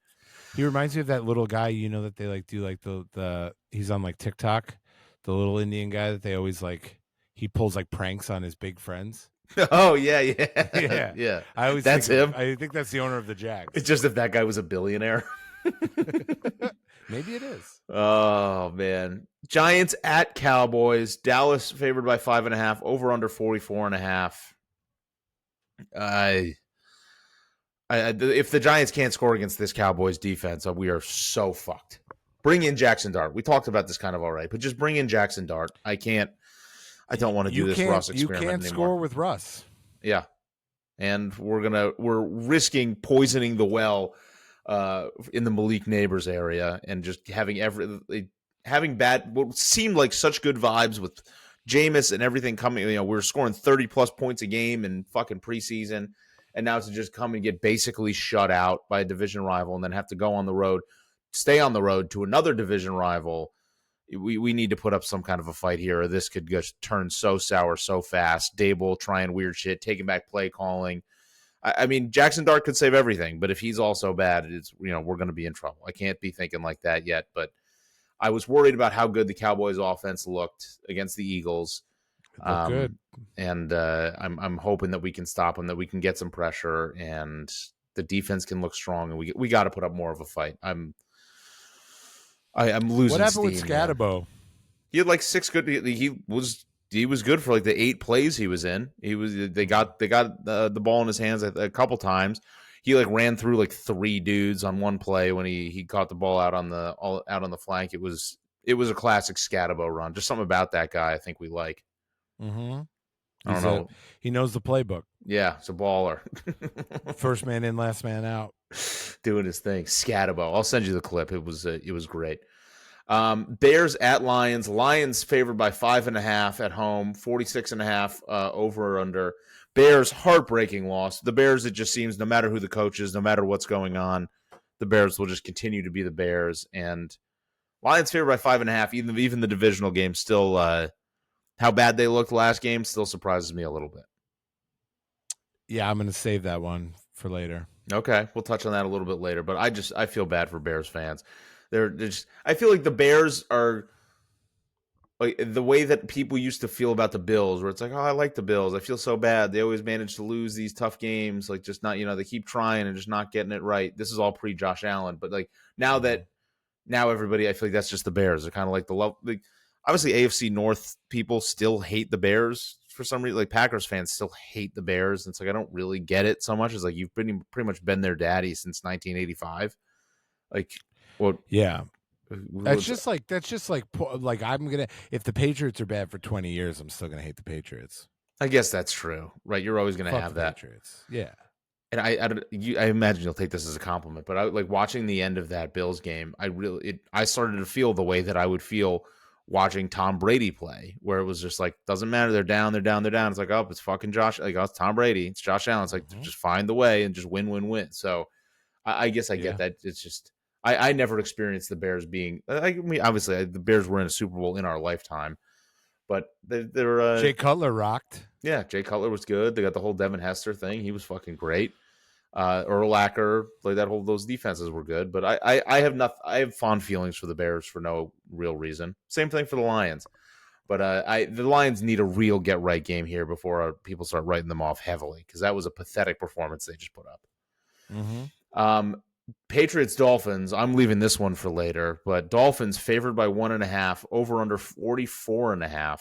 He reminds me of that little guy, that they do the he's on TikTok, the little Indian guy that they always he pulls pranks on his big friends. Oh yeah. Yeah. That's him. I think that's the owner of the Jags. It's just if that guy was a billionaire. Maybe it is. Oh man. Giants at Cowboys. Dallas favored by 5.5. Over under 44.5. If the Giants can't score against this Cowboys defense, we are so fucked. Bring in Jackson Dart. We talked about this kind of already, but just bring in Jackson Dart. I don't want to do this Russ experiment You can't anymore. score with Russ. Yeah. And we're risking poisoning the well in the Malik Neighbors area and just having bad, what seemed like such good vibes with Jameis and everything coming. We're scoring 30+ points a game in fucking preseason, and now to just come and get basically shut out by a division rival and then have to go on the road, stay on the road to another division rival. We need to put up some kind of a fight here, or this could just turn so sour so fast. Dable trying weird shit, taking back play calling. I mean, Jackson Dart could save everything, but if he's also bad, we're going to be in trouble. I can't be thinking like that yet, but I was worried about how good the Cowboys offense looked against the Eagles. Good. And I'm hoping that we can stop them, that we can get some pressure, and the defense can look strong, and we got to put up more of a fight. I'm losing. What happened steam, with Scatabo? Man. He had 6 good. He was good for the 8 plays he was in. They got the ball in his hands a couple times. He ran through 3 dudes on one play when he caught the ball out on the flank. It was a classic Scatabo run. Just something about that guy I think we like. Mm-hmm. I don't know. He knows the playbook. Yeah, it's a baller. First man in, last man out. Doing his thing. Scatabo. I'll send you the clip. It was great. Bears at Lions. Lions favored by 5.5 at home, 46.5 over or under. Bears heartbreaking loss. The Bears, it just seems no matter who the coach is, no matter what's going on, the Bears will just continue to be the Bears. And Lions favored by 5.5. Even the divisional game still, how bad they looked last game still surprises me a little bit. Yeah, I'm going to save that one for later. Okay, we'll touch on that a little bit later. But I feel bad for Bears fans. They're just, I feel like the Bears are like the way that people used to feel about the Bills, where it's like, oh, I like the Bills. I feel so bad. They always manage to lose these tough games, like just not, they keep trying and just not getting it right. This is all pre Josh Allen, but like now everybody, I feel like that's just the Bears. They're kind of like the love. Like, obviously, AFC North people still hate the Bears for some reason. Like Packers fans still hate the Bears. And it's like I don't really get it so much. It's like you've pretty much been their daddy since 1985. Like, well, yeah. That's just like I'm gonna, if the Patriots are bad for 20 years, I'm still gonna hate the Patriots. I guess that's true, right? You're always gonna have that. Patriots. Yeah. And I imagine you'll take this as a compliment, but I like watching the end of that Bills game. I started to feel the way that I would feel watching Tom Brady play, where it was just like, doesn't matter, they're down. It's like, oh, it's fucking Josh. Like, oh, it's Tom Brady, it's Josh Allen. It's like just find the way and just win. So I guess I get that. It's just I never experienced the Bears being. I mean, obviously the Bears were in a Super Bowl in our lifetime, but they're Jay Cutler rocked. Yeah, Jay Cutler was good. They got the whole Devin Hester thing. He was fucking great. Urlacher, like those defenses were good. But I have fond feelings for the Bears for no real reason. Same thing for the Lions. But the Lions need a real get right game here before people start writing them off heavily, because that was a pathetic performance they just put up. Mm-hmm. Patriots Dolphins. I'm leaving this one for later, but Dolphins favored by 1.5, over under 44.5.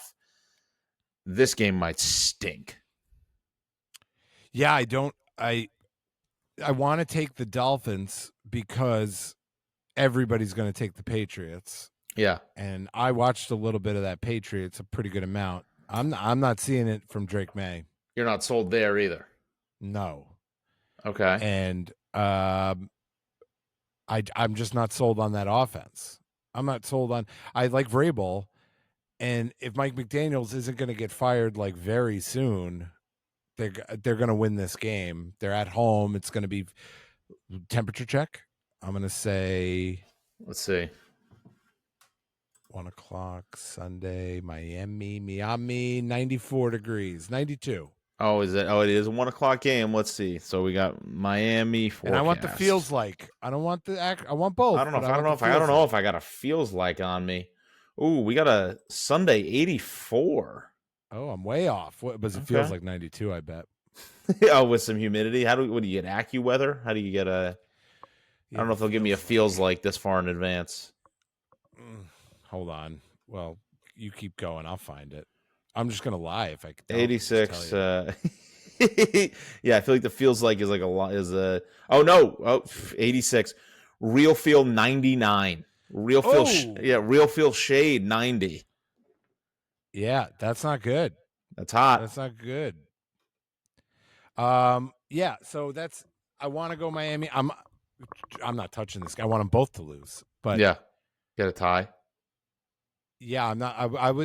This game might stink. Yeah, I want to take the Dolphins because everybody's going to take the Patriots. Yeah. And I watched a little bit of that Patriots, a pretty good amount. I'm not seeing it from Drake May. You're not sold there either. No. Okay. And I'm just not sold on that offense. I'm not sold on. I like Vrabel, and if Mike McDaniels isn't going to get fired like very soon, they're going to win this game. They're at home. It's going to be temperature check. I'm going to say, let's see, 1:00 Sunday, Miami, 94 degrees, 92. Oh, is it? Oh, it is a 1:00 game. Let's see. So we got Miami forecast. And I want the feels like. I don't want the act. I want both. I don't know if I got a feels like on me. Ooh, we got a Sunday 84. Oh, I'm way off. What it feels like 92, I bet. Oh, with some humidity. What do you get? AccuWeather? How do you get a? I don't know if they'll give me a feels like this far in advance. Hold on. Well, you keep going. I'll find it. I'm just gonna lie if I can. 86. Yeah, I feel like the feels like is like a lot. Oh no, 86. Real feel 99. Real feel. Real feel shade 90. Yeah, that's not good. That's hot. That's not good. Yeah, so I want to go Miami. I'm not touching this guy. I want them both to lose. But yeah, get a tie. Yeah, I'm not.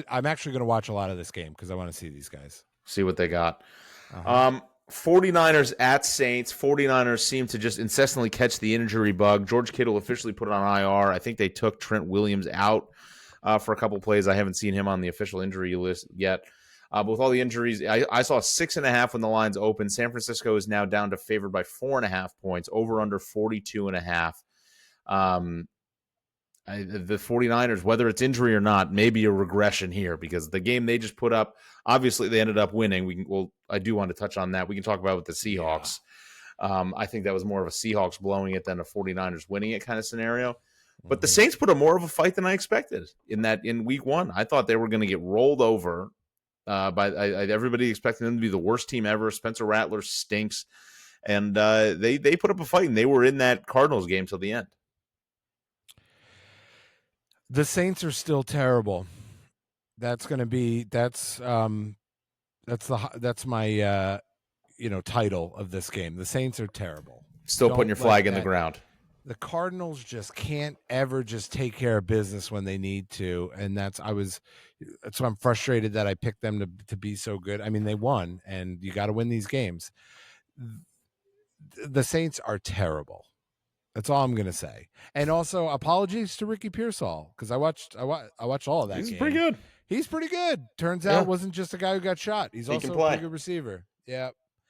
I'm actually going to watch a lot of this game because I want to see these guys. See what they got. 49ers at Saints. 49ers seem to just incessantly catch the injury bug. George Kittle officially put it on IR. I think they took Trent Williams out for a couple plays. I haven't seen him on the official injury list yet. But with all the injuries, I saw 6.5 when the lines opened. San Francisco is now down to favored by 4.5 points, over under 42.5. The 49ers, whether it's injury or not, maybe a regression here because the game they just put up, obviously they ended up winning. I do want to touch on that. We can talk about with the Seahawks. Yeah. I think that was more of a Seahawks blowing it than a 49ers winning it kind of scenario. But the Saints put up more of a fight than I expected in week one. I thought they were going to get rolled over by everybody expecting them to be the worst team ever. Spencer Rattler stinks. And they put up a fight, and they were in that Cardinals game till the end. The Saints are still terrible. That's my title of this game. The Saints are terrible. Still putting your flag in the ground. The Cardinals just can't ever just take care of business when they need to, and that's why I'm frustrated that I picked them to be so good. I mean, they won, and you got to win these games. The Saints are terrible. That's all I'm gonna say. And also, apologies to Ricky Pearsall because I watched all of that. He's game. pretty good. He's pretty good. Turns Yeah. out, wasn't just a guy who got shot. He's He also can a play. pretty good receiver. Yeah.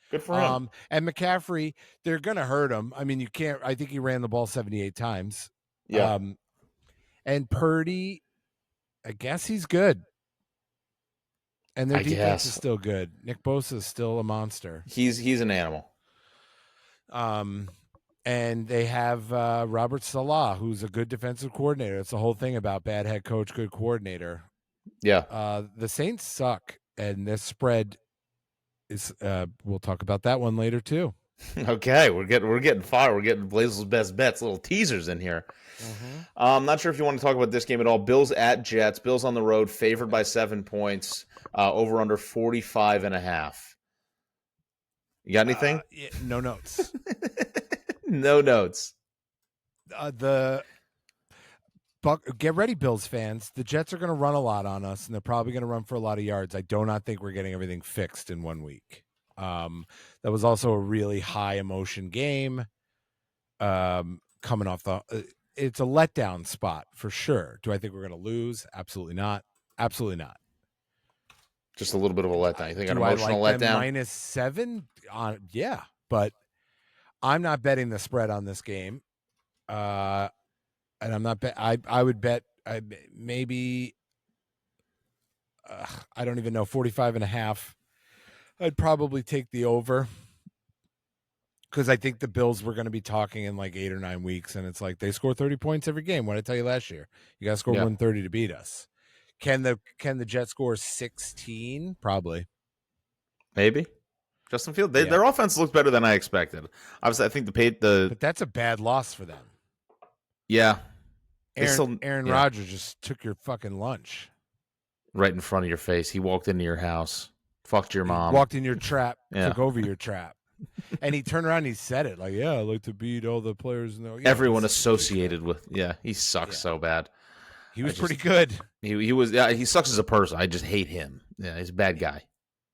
Good for him. And McCaffrey, they're gonna hurt him. I mean, you can't. I think he ran the ball 78 times. Yeah. And Purdy, I guess he's good. And their defense is still good. Nick Bosa is still a monster. He's an animal. And they have Robert Salah, who's a good defensive coordinator. It's the whole thing about bad head coach, good coordinator. Yeah. The Saints suck, and this spread is. We'll talk about that one later too. Okay, we're getting fire. We're getting Blazel's best bets. Little teasers in here. I'm not sure if you want to talk about this game at all. Bills at Jets. Bills on the road, favored by 7 points. Over under 45.5. You got anything? No notes. No notes. Get ready, Bills fans. The Jets are going to run a lot on us, and they're probably going to run for a lot of yards. I do not think we're getting everything fixed in 1 week. That was also a really high emotion game. Coming off it's a letdown spot for sure. Do I think we're going to lose? Absolutely not. Absolutely not. Just a little bit of a letdown. You think an Do emotional I like them letdown? -7? Yeah, but I'm not betting the spread on this game. And I'm not I would bet maybe I don't even know, 45.5. I'd probably take the over because I think the Bills were going to be talking in like 8 or 9 weeks, and it's like they score 30 points every game. What did I tell you last year? You got to score 130 to beat us. Can the Jets score 16? Probably. Maybe. Justin Fields. Their offense looks better than I expected. Obviously, I think but that's a bad loss for them. Yeah. Aaron Rodgers just took your fucking lunch. Right in front of your face. He walked into your house, fucked your mom. Walked in your trap, took over your trap. And he turned around and he said it. Like, yeah, I like to beat all the players. Everyone associated with, he sucks so bad. He was pretty good. He was, he sucks as a person. I just hate him. Yeah, he's a bad guy.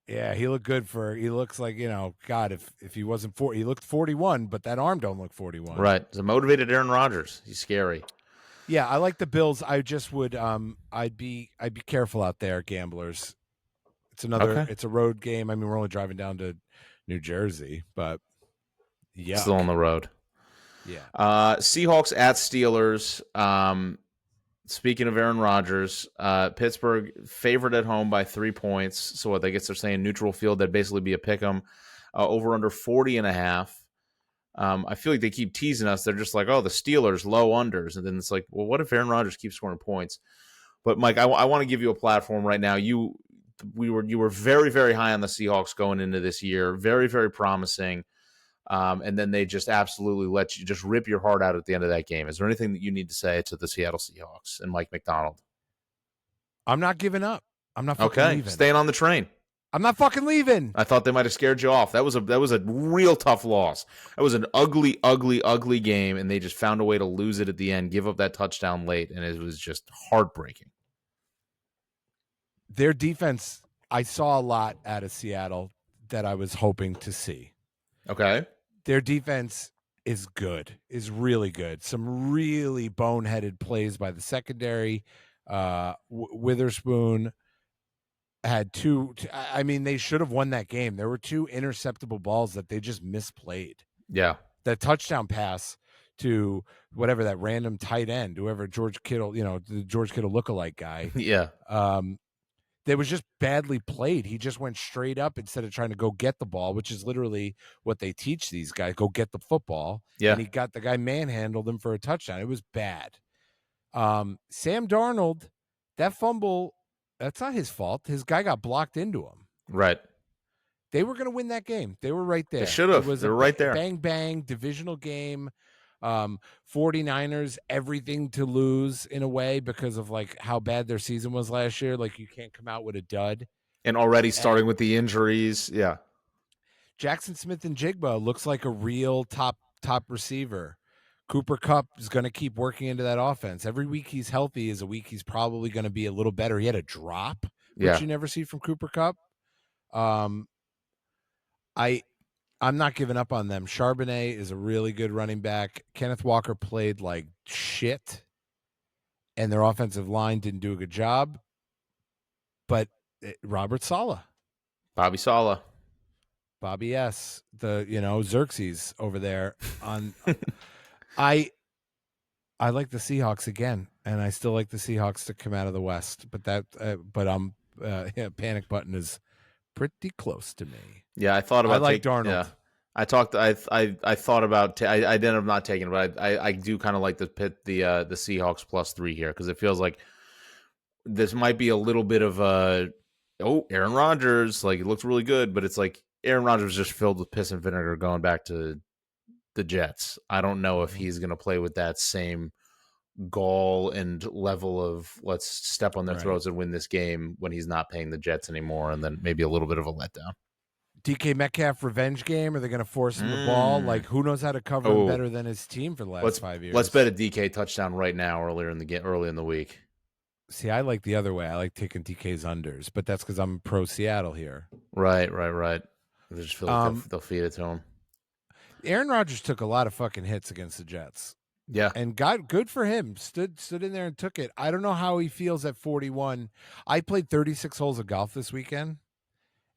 Yeah, he looked good he looks like, God, if he wasn't he looked 41, but that arm don't look 41. Right. It's a motivated Aaron Rodgers. He's scary. Yeah, I like the Bills. I just would I'd be careful out there, gamblers. It's a road game. I mean, we're only driving down to New Jersey, but yeah. Still on the road. Yeah. Seahawks at Steelers. Speaking of Aaron Rodgers, Pittsburgh favored at home by 3 points. So I guess they're saying neutral field, that'd basically be a pick 'em. Over under 40.5. I feel like they keep teasing us. They're just like, oh, the Steelers, low unders. And then it's like, well, what if Aaron Rodgers keeps scoring points? But, Mike, I want to give you a platform right now. You were very, very high on the Seahawks going into this year. Very, very promising. And then they just absolutely let you just rip your heart out at the end of that game. Is there anything that you need to say to the Seattle Seahawks and Mike McDonald? I'm not giving up. I'm not fucking leaving. Staying on the train. I'm not fucking leaving. I thought they might have scared you off. That was a real tough loss. That was an ugly, ugly, ugly game, and they just found a way to lose it at the end, give up that touchdown late, and it was just heartbreaking. Their defense, I saw a lot out of Seattle that I was hoping to see. Okay. Their defense is good, is really good. Some really boneheaded plays by the secondary. Witherspoon had two. I mean, they should have won that game. There were 2 interceptable balls that they just misplayed. Yeah. That touchdown pass to whatever that random tight end, whoever George Kittle, the George Kittle lookalike guy. Yeah. That was just badly played. He just went straight up instead of trying to go get the ball, which is literally what they teach these guys. Go get the football. Yeah. And he got the guy manhandled him for a touchdown. It was bad. Sam Darnold, that fumble, that's not his fault. His guy got blocked into him. Right. They were going to win that game. They were right there. They should have. They were right there. Bang, bang, divisional game. 49ers, everything to lose in a way because of like how bad their season was last year. Like you can't come out with a dud. And already starting with the injuries. Yeah. Jackson Smith and Jigba looks like a real top receiver. Cooper Kupp is going to keep working into that offense. Every week he's healthy is a week he's probably going to be a little better. He had a drop, which you never see from Cooper Kupp. I'm not giving up on them. Charbonnet is a really good running back. Kenneth Walker played like shit, and their offensive line didn't do a good job. But Robert Saleh, Bobby Saleh. Bobby S, Xerxes over there on. I like the Seahawks again, and I still like the Seahawks to come out of the West. But panic button is pretty close to me. Yeah, I thought about. I like Darnold. Yeah, I thought about. I ended up not taking it, but I do kind of like the Seahawks +3 here because it feels like this might be a little bit of Aaron Rodgers, like it looks really good, but it's like Aaron Rodgers just filled with piss and vinegar going back to the Jets. I don't know if he's going to play with that same gall and level of let's step on their throats and win this game when he's not paying the Jets anymore, and then maybe a little bit of a letdown. DK Metcalf revenge game? Are they going to force him the ball? Like, who knows how to cover him better than his team for the last 5 years? Let's bet a DK touchdown right now early in the week. See, I like the other way. I like taking DK's unders, but that's because I'm pro Seattle here. Right. I just feel like they'll feed it to him. Aaron Rodgers took a lot of fucking hits against the Jets. Yeah. And good for him. Stood in there and took it. I don't know how he feels at 41. I played 36 holes of golf this weekend,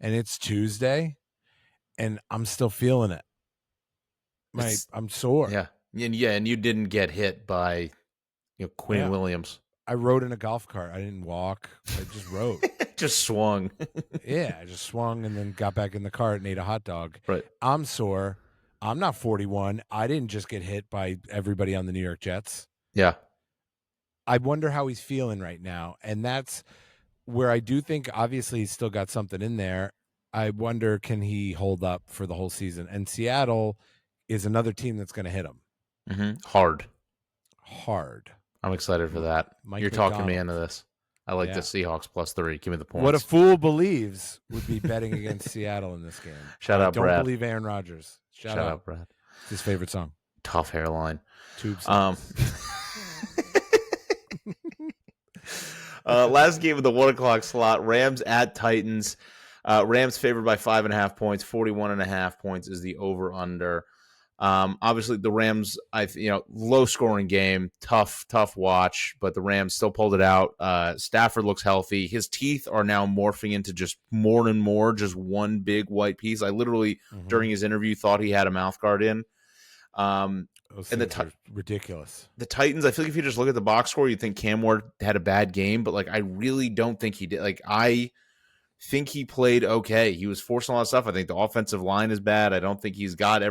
and it's Tuesday, and I'm still feeling it. I'm sore. Yeah. And you didn't get hit by Quinn Williams. I rode in a golf cart. I didn't walk. I just rode. Just swung. Yeah, I just swung and then got back in the cart and ate a hot dog. Right. I'm sore. I'm not 41. I didn't just get hit by everybody on the New York Jets. Yeah. I wonder how he's feeling right now. And that's where I do think, obviously, he's still got something in there. I wonder, can he hold up for the whole season? And Seattle is another team that's going to hit him. Mm-hmm. Hard. I'm excited for that. Mike You're McDonald. talking me into this. I like the Seahawks +3. Give me the points. What a fool believes would be betting against Seattle in this game. Shout out, Brad. Don't believe Aaron Rodgers. Shout out, Brad. It's his favorite song. Tough hairline. Tubes. Last game of the 1:00 slot, Rams at Titans. Rams favored by 5.5 points. 41.5 points is the over/under. Obviously, the Rams, low scoring game, tough watch, but the Rams still pulled it out. Stafford looks healthy. His teeth are now morphing into just more and more, just one big white piece. I literally, during his interview, thought he had a mouth guard in. Those things are ridiculous. The Titans, I feel like if you just look at the box score, you'd think Cam Ward had a bad game, but I really don't think he did. I think he played okay. He was forcing a lot of stuff. I think the offensive line is bad. I don't think he's got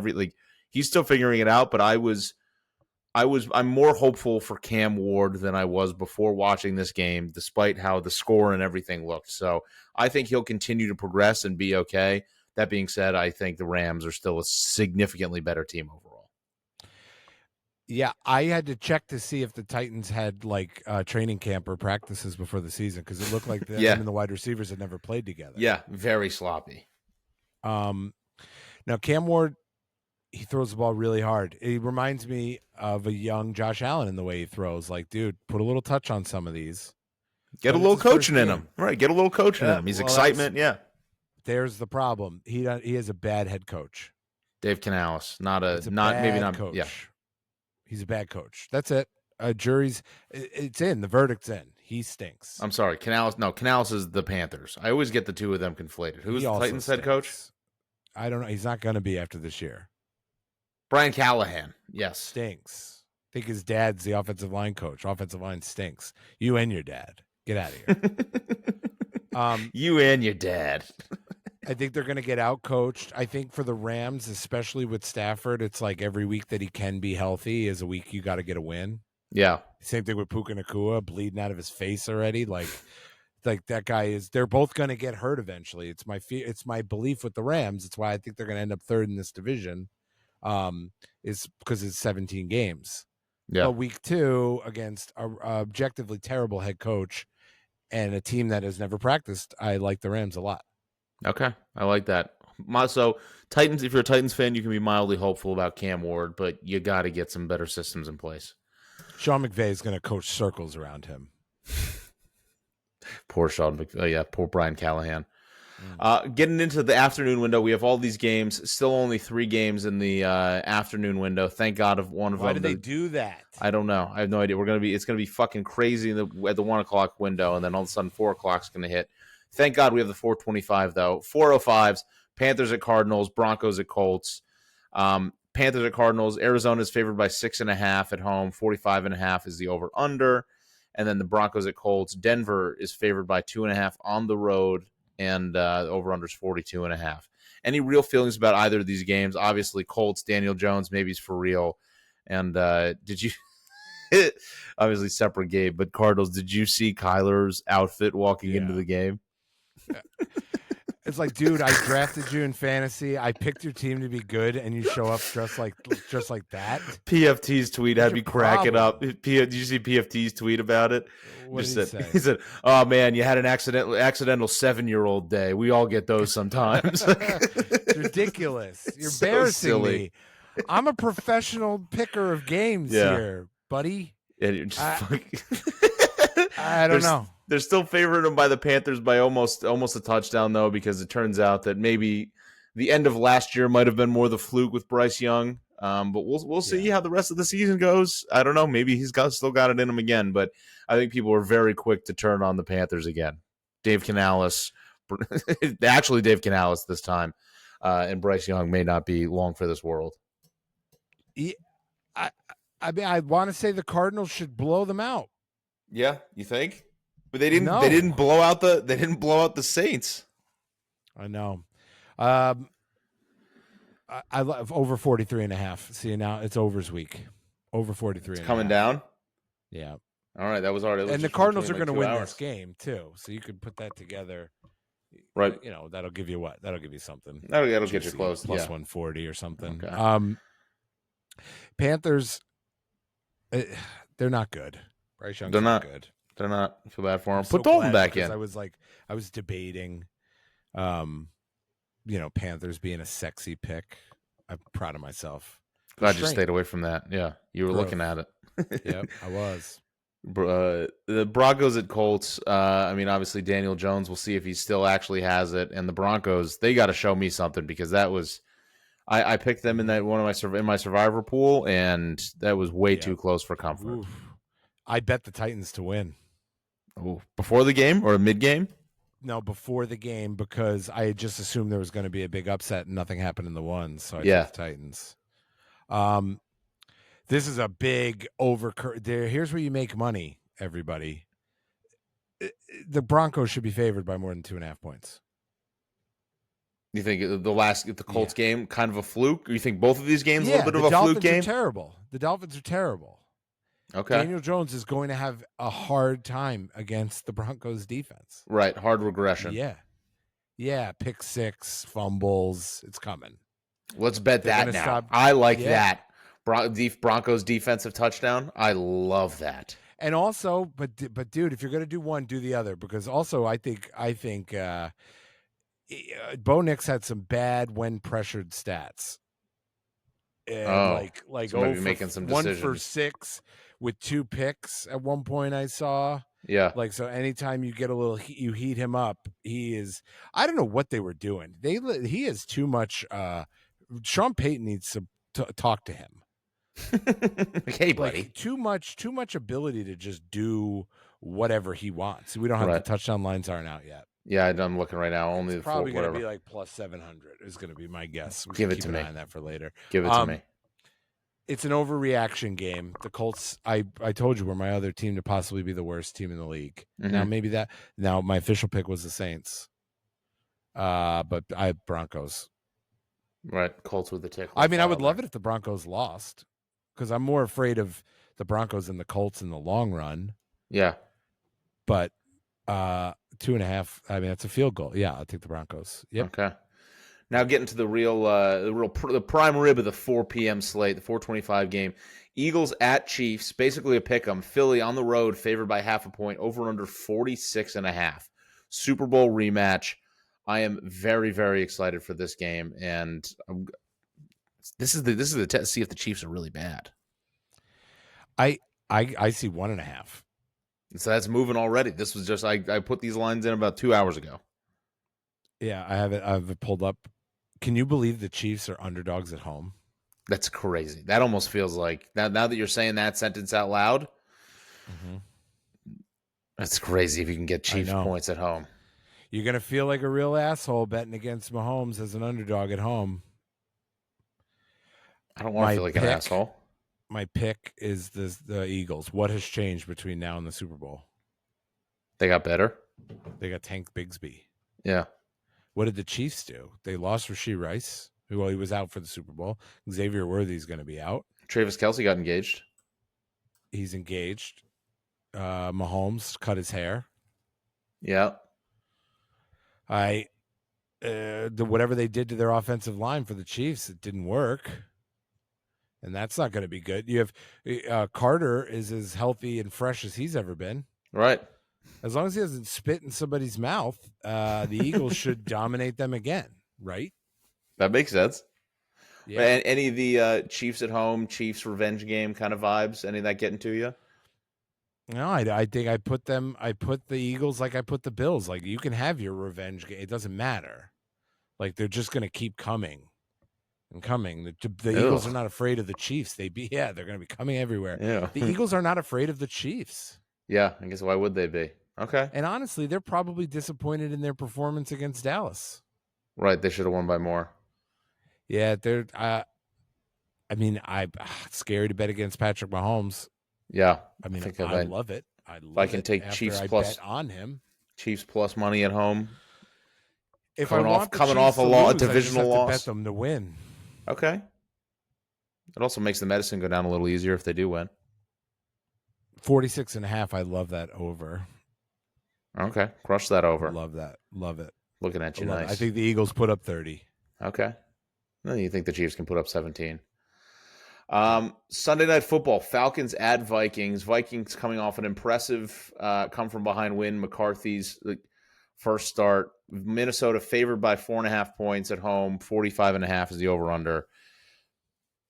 he's still figuring it out, but I'm more hopeful for Cam Ward than I was before watching this game, despite how the score and everything looked. So I think he'll continue to progress and be okay. That being said, I think the Rams are still a significantly better team overall. Yeah, I had to check to see if the Titans had training camp or practices before the season because it looked like them and the wide receivers had never played together. Yeah, very sloppy. Now Cam Ward, he throws the ball really hard. He reminds me of a young Josh Allen in the way he throws. Dude, put a little touch on some of these. Get a little coaching in him. Right, get a little coaching in him. He's excitement, There's the problem. He has a bad head coach. Dave Canales, coach. Yeah. He's a bad coach. That's it. Jury's it's in. The verdict's in. He stinks. I'm sorry, Canales. No, Canales is the Panthers. I always get the two of them conflated. Who's the Titans head coach? I don't know. He's not going to be after this year. Brian Callahan. Yes. Stinks. I think his dad's the offensive line coach. Offensive line stinks. You and your dad. Get out of here. You and your dad. I think they're going to get out coached. I think for the Rams, especially with Stafford, it's every week that he can be healthy is a week you got to get a win. Yeah. Same thing with Puka Nacua bleeding out of his face already. That guy is. They're both going to get hurt eventually. It's my belief with the Rams. It's why I think they're going to end up third in this division. Is because it's 17 games. Yeah. But week 2 against a objectively terrible head coach and a team that has never practiced, I like the Rams a lot. Okay, I like that. So Titans, if you're a Titans fan, you can be mildly hopeful about Cam Ward, but you got to get some better systems in place. Sean McVay is going to coach circles around him. Poor Sean McVay. Poor Brian Callahan. Getting into the afternoon window, we have all these games. Still only 3 games in the afternoon window. Thank God of one of them. Why do they do that? I don't know. I have no idea. It's gonna be fucking crazy at the 1 o'clock window, and then all of a sudden 4 o'clock's gonna hit. Thank God we have the 4:25 though. 4:05s. Panthers at Cardinals. Broncos at Colts. Panthers at Cardinals. Arizona is favored by 6.5 at home. 45.5 is the over under, and then the Broncos at Colts. Denver is favored by 2.5 on the road. And over-under is 42.5. Any real feelings about either of these games? Obviously, Colts, Daniel Jones, maybe he's for real. And did you – obviously separate game, but Cardinals, did you see Kyler's outfit walking into the game? It's like, dude, I drafted you in fantasy. I picked your team to be good, and you show up dressed like that. PFT's tweet had me cracking up. Did you see PFT's tweet about it? What did he say? He said, "Oh man, you had an accidental 7-year-old day. We all get those sometimes." It's ridiculous. You're So embarrassing silly. me. I'm a professional picker of games here, buddy. And you're just I don't know. They're still favoring them by the Panthers by almost a touchdown, though, because it turns out that maybe the end of last year might have been more the fluke with Bryce Young. But we'll see how the rest of the season goes. I don't know. Maybe he's still got it in him again. But I think people are very quick to turn on the Panthers again. Dave Canales, actually Dave Canales this time, and Bryce Young may not be long for this world. I mean, I want to say the Cardinals should blow them out. Yeah, you think? But they didn't. No. They didn't blow out the Saints. I know. I love over 43.5. See, now it's overs week. Over 43. It's coming down. Yeah. All right, that was already. And the Cardinals are going to win this game too, so you could put that together. Right. You know, that'll give you what? That'll give you something. That'll get you close. Plus 140 or something. Okay. Panthers, they're not good. Bryce Young's They're not good. They're not. I feel bad for them. I'm Put so Dalton glad back in. I was debating, Panthers being a sexy pick. I'm proud of myself. Glad you stayed away from that. Yeah, you were Growth. looking at it. Yep, I was. The Broncos at Colts. I mean, obviously Daniel Jones. We'll see if he still actually has it. And the Broncos, they got to show me something because that was. I picked them in that one of my survivor pool, and that was way too close for comfort. Oof. I bet the Titans to win. Ooh. Before the game or mid game? No, before the game, because I had just assumed there was going to be a big upset and nothing happened in the ones. So I took the Titans. This is a big here's where you make money, everybody. The Broncos should be favored by more than 2.5 points. You think the Colts game kind of a fluke? Or you think both of these games a little bit of a Dolphins fluke game? The Dolphins are terrible. Okay. Daniel Jones is going to have a hard time against the Broncos defense. Right. Hard regression. Yeah. Yeah. Pick six, fumbles. It's coming. Let's bet that now. I like that. Broncos defensive touchdown. I love that. And also, but dude, if you're going to do one, do the other, because also I think Bo Nix had some bad when pressured stats. And like so maybe making some decisions. 1 for 6 with 2 picks at one point I saw. Yeah. Like, so anytime you get a little, you heat him up, I don't know what they were doing. He is too much. Sean Payton needs to talk to him. Hey, buddy. Like, too much ability to just do whatever he wants. We don't have the touchdown lines aren't out yet. Yeah, I'm looking right now. Only it's the probably going to be whatever. like plus 700 is going to be my guess. Give it to me. Keep an eye on that for later. Give it to me. It's an overreaction game. The Colts, I told you, were my other team to possibly be the worst team in the league. Mm-hmm. Now my official pick was the Saints. But I have Broncos. Right, Colts with the tickle. I mean, I would love it if the Broncos lost, because I'm more afraid of the Broncos than the Colts in the long run. Yeah. But 2.5. I mean, that's a field goal. Yeah, I'll take the Broncos. Yep. Okay. Now getting to the prime rib of the 4 p.m. slate, the 4:25 game. Eagles at Chiefs, basically a pick 'em. Philly on the road, favored by 0.5 point, over and under 46.5. Super Bowl rematch. I am very, very excited for this game, and this is the test to see if the Chiefs are really bad. I see 1.5. So that's moving already. This was just I put these lines in about 2 hours ago. Yeah, I have it pulled up. Can you believe the Chiefs are underdogs at home? That's crazy. That almost feels like now that you're saying that sentence out loud. Mm-hmm. That's crazy if you can get Chiefs points at home. You're gonna feel like a real asshole betting against Mahomes as an underdog at home. I don't want to feel like an asshole. My pick is the Eagles. What has changed between now and the Super Bowl? They got better. They got Tank Bigsby. Yeah. What did the Chiefs do? They lost Rashee Rice, who he was out for the Super Bowl. Xavier Worthy's going to be out. Travis Kelce got engaged. He's engaged. Mahomes cut his hair. Yeah. Whatever they did to their offensive line for the Chiefs, it didn't work. And that's not going to be good. You have Carter is as healthy and fresh as he's ever been. Right. As long as he doesn't spit in somebody's mouth, the Eagles should dominate them again, right? That makes sense. Yeah. And any of the Chiefs at home, Chiefs revenge game kind of vibes, any of that getting to you? No, I think I put the Eagles like I put the Bills. Like, you can have your revenge game. It doesn't matter. Like, they're just going to keep coming and coming. The Eagles are not afraid of the Chiefs. They're going to be coming everywhere. Yeah. The Eagles are not afraid of the Chiefs. Yeah, I guess why would they be? Okay. And honestly, they're probably disappointed in their performance against Dallas. Right, they should have won by more. Yeah, they're it's scary to bet against Patrick Mahomes. Yeah. I love it. I can take Chiefs plus bet on him. Chiefs plus money at home. If coming I want coming the Chiefs off to a lose, divisional I just have loss. to bet them to win. Okay. It also makes the medicine go down a little easier if they do win. 46.5. I love that over. Okay. Crush that over. Love that. Love it. Looking at you nice. I think the Eagles put up 30. Okay. Then you think the Chiefs can put up 17. Sunday Night Football, Falcons at Vikings. Vikings coming off an impressive come-from-behind win. McCarthy's first start. Minnesota favored by 4.5 points at home. 45.5 is the over-under.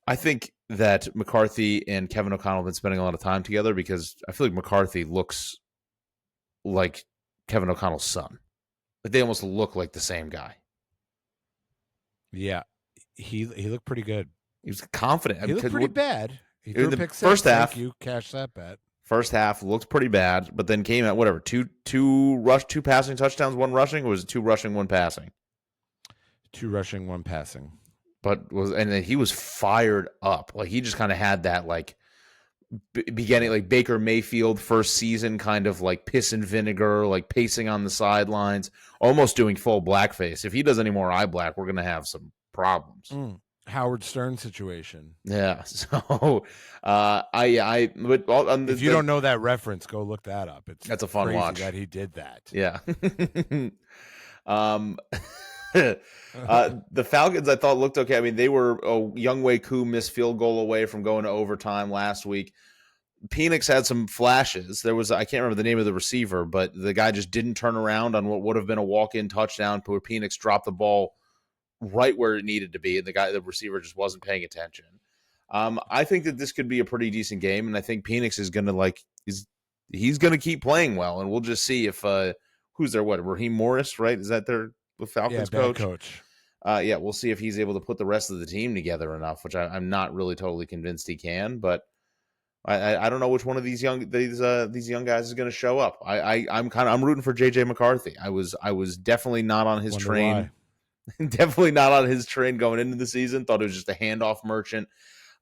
I think that McCarthy and Kevin O'Connell have been spending a lot of time together because I feel like McCarthy looks like Kevin O'Connell's son. Like they almost look like the same guy. Yeah, he looked pretty good. He was confident. He looked pretty bad. He in threw the pick first six. half, Thank you, cash that bet. First half looked pretty bad, but then came out two passing touchdowns, one rushing, or was it 2 rushing, 1 passing? 2 rushing, 1 passing. And then he was fired up. Like he just kind of had that beginning like Baker Mayfield first season kind of like piss and vinegar, like pacing on the sidelines, almost doing full blackface. If he does any more eye black, we're gonna have some problems. Howard Stern situation. Yeah. So if you don't know that reference, go look that up. That's a fun watch that he did that. Yeah. The Falcons, I thought, looked okay. I mean, they were a Younghoe Koo missed field goal away from going to overtime last week. Penix had some flashes. I can't remember the name of the receiver, but the guy just didn't turn around on what would have been a walk-in touchdown where Penix dropped the ball right where it needed to be, and the receiver just wasn't paying attention. I think that this could be a pretty decent game, and I think Penix is going to he's going to keep playing well, and we'll just see if who's there. What, Raheem Morris, right? Is that their Falcons coach? We'll see if he's able to put the rest of the team together enough, which I'm not really totally convinced he can. But I don't know which one of these young guys is going to show up. I'm rooting for JJ McCarthy. I was definitely not on his train. Why. Definitely not on his train going into the season. Thought it was just a handoff merchant.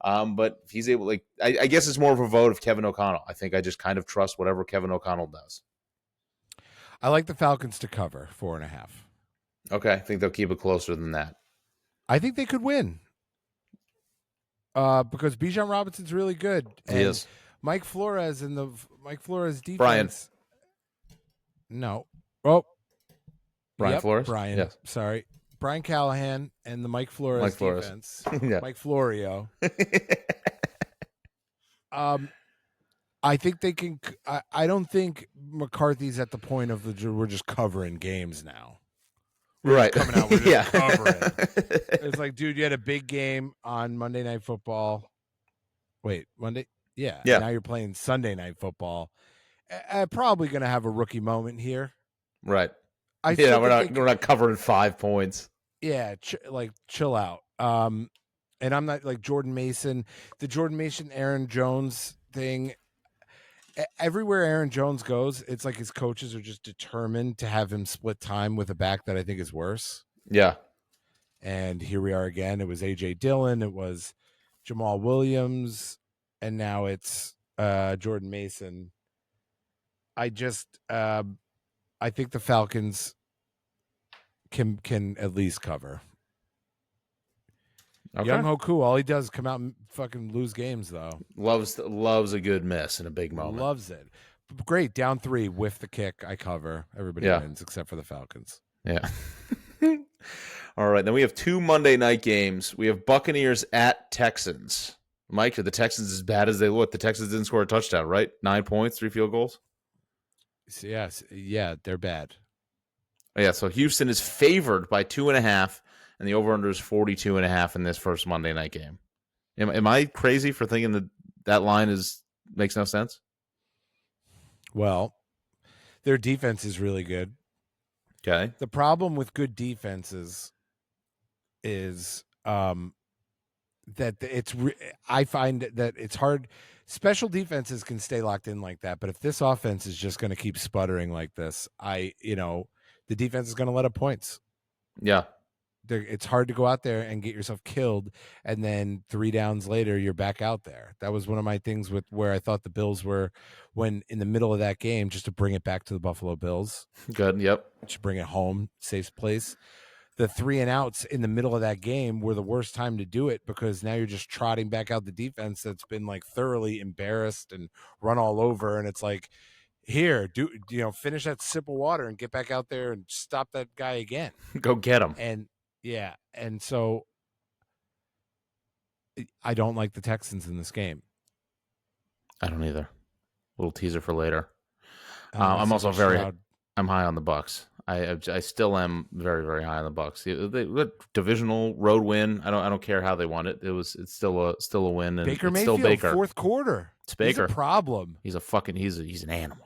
But if he's able, I guess it's more of a vote of Kevin O'Connell. I think I just kind of trust whatever Kevin O'Connell does. I like the Falcons to cover 4.5. Okay, I think they'll keep it closer than that. I think they could win. Because Bijan Robinson's really good. He is. Mike Flores defense. Brian. No. Oh. Brian Flores? Brian. Yes. Sorry. Brian Callahan and the Mike Flores defense. Yeah. Mike Florio. I think they can. I don't think McCarthy's at the point of we're just covering games now. Right. Coming out, we're just Yeah. covering. It's like, dude, you had a big game on Monday Night Football. Wait, Monday? Yeah. Yeah. Now you're playing Sunday Night Football. Probably going to have a rookie moment here. Right. I Yeah, still we're think not covering 5 points. Yeah, chill out. And I'm not like Jordan Mason. The Jordan Mason, Aaron Jones thing. Everywhere Aaron Jones goes, it's like his coaches are just determined to have him split time with a back that I think is worse. Yeah. And here we are again. It was AJ Dillon, it was Jamal Williams, and now it's Jordan Mason. I think the Falcons can at least cover. Okay. Young Hoku, all he does is come out and fucking lose games, though. Loves a good miss in a big moment. Loves it. Great, down 3, whiff the kick, I cover. Everybody wins except for the Falcons. Yeah. All right, then we have 2 Monday night games. We have Buccaneers at Texans. Mike, are the Texans as bad as they look? The Texans didn't score a touchdown, right? 9 points, 3 field goals? Yes, yeah, they're bad. Yeah, so Houston is favored by 2.5, and the over-under is 42.5 in this first Monday night game. Am I crazy for thinking that line makes no sense? Well, their defense is really good. Okay. The problem with good defenses is that I find that it's hard. Special defenses can stay locked in like that, but if this offense is just going to keep sputtering like this, the defense is going to let up points. Yeah. It's hard to go out there and get yourself killed, and then 3 downs later, you're back out there. That was one of my things with where I thought the Bills were when in the middle of that game, just to bring it back to the Buffalo Bills. Good, yep. To bring it home, safe place. The 3 and outs in the middle of that game were the worst time to do it because now you're just trotting back out the defense that's been like thoroughly embarrassed and run all over, and it's like, here, finish that sip of water and get back out there and stop that guy again. Go get him. And so I don't like the Texans in this game. I don't either. Little teaser for later. I'm also I'm high on the Bucs. I still am very, very high on the Bucs. The divisional road win. I don't care how they won it. It's still a win. And Baker it's Mayfield, still Baker. Fourth quarter. It's Baker. He's a problem. He's an animal.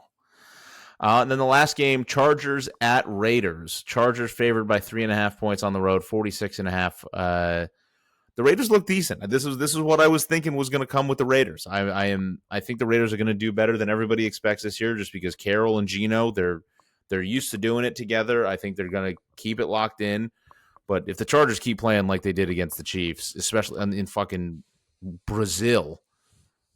And then the last game, Chargers at Raiders. Chargers favored by 3.5 points on the road, 46.5. The Raiders look decent. This is what I was thinking was going to come with the Raiders. I think the Raiders are going to do better than everybody expects this year, just because Carroll and Geno, they're used to doing it together. I think they're going to keep it locked in. But if the Chargers keep playing like they did against the Chiefs, especially in fucking Brazil,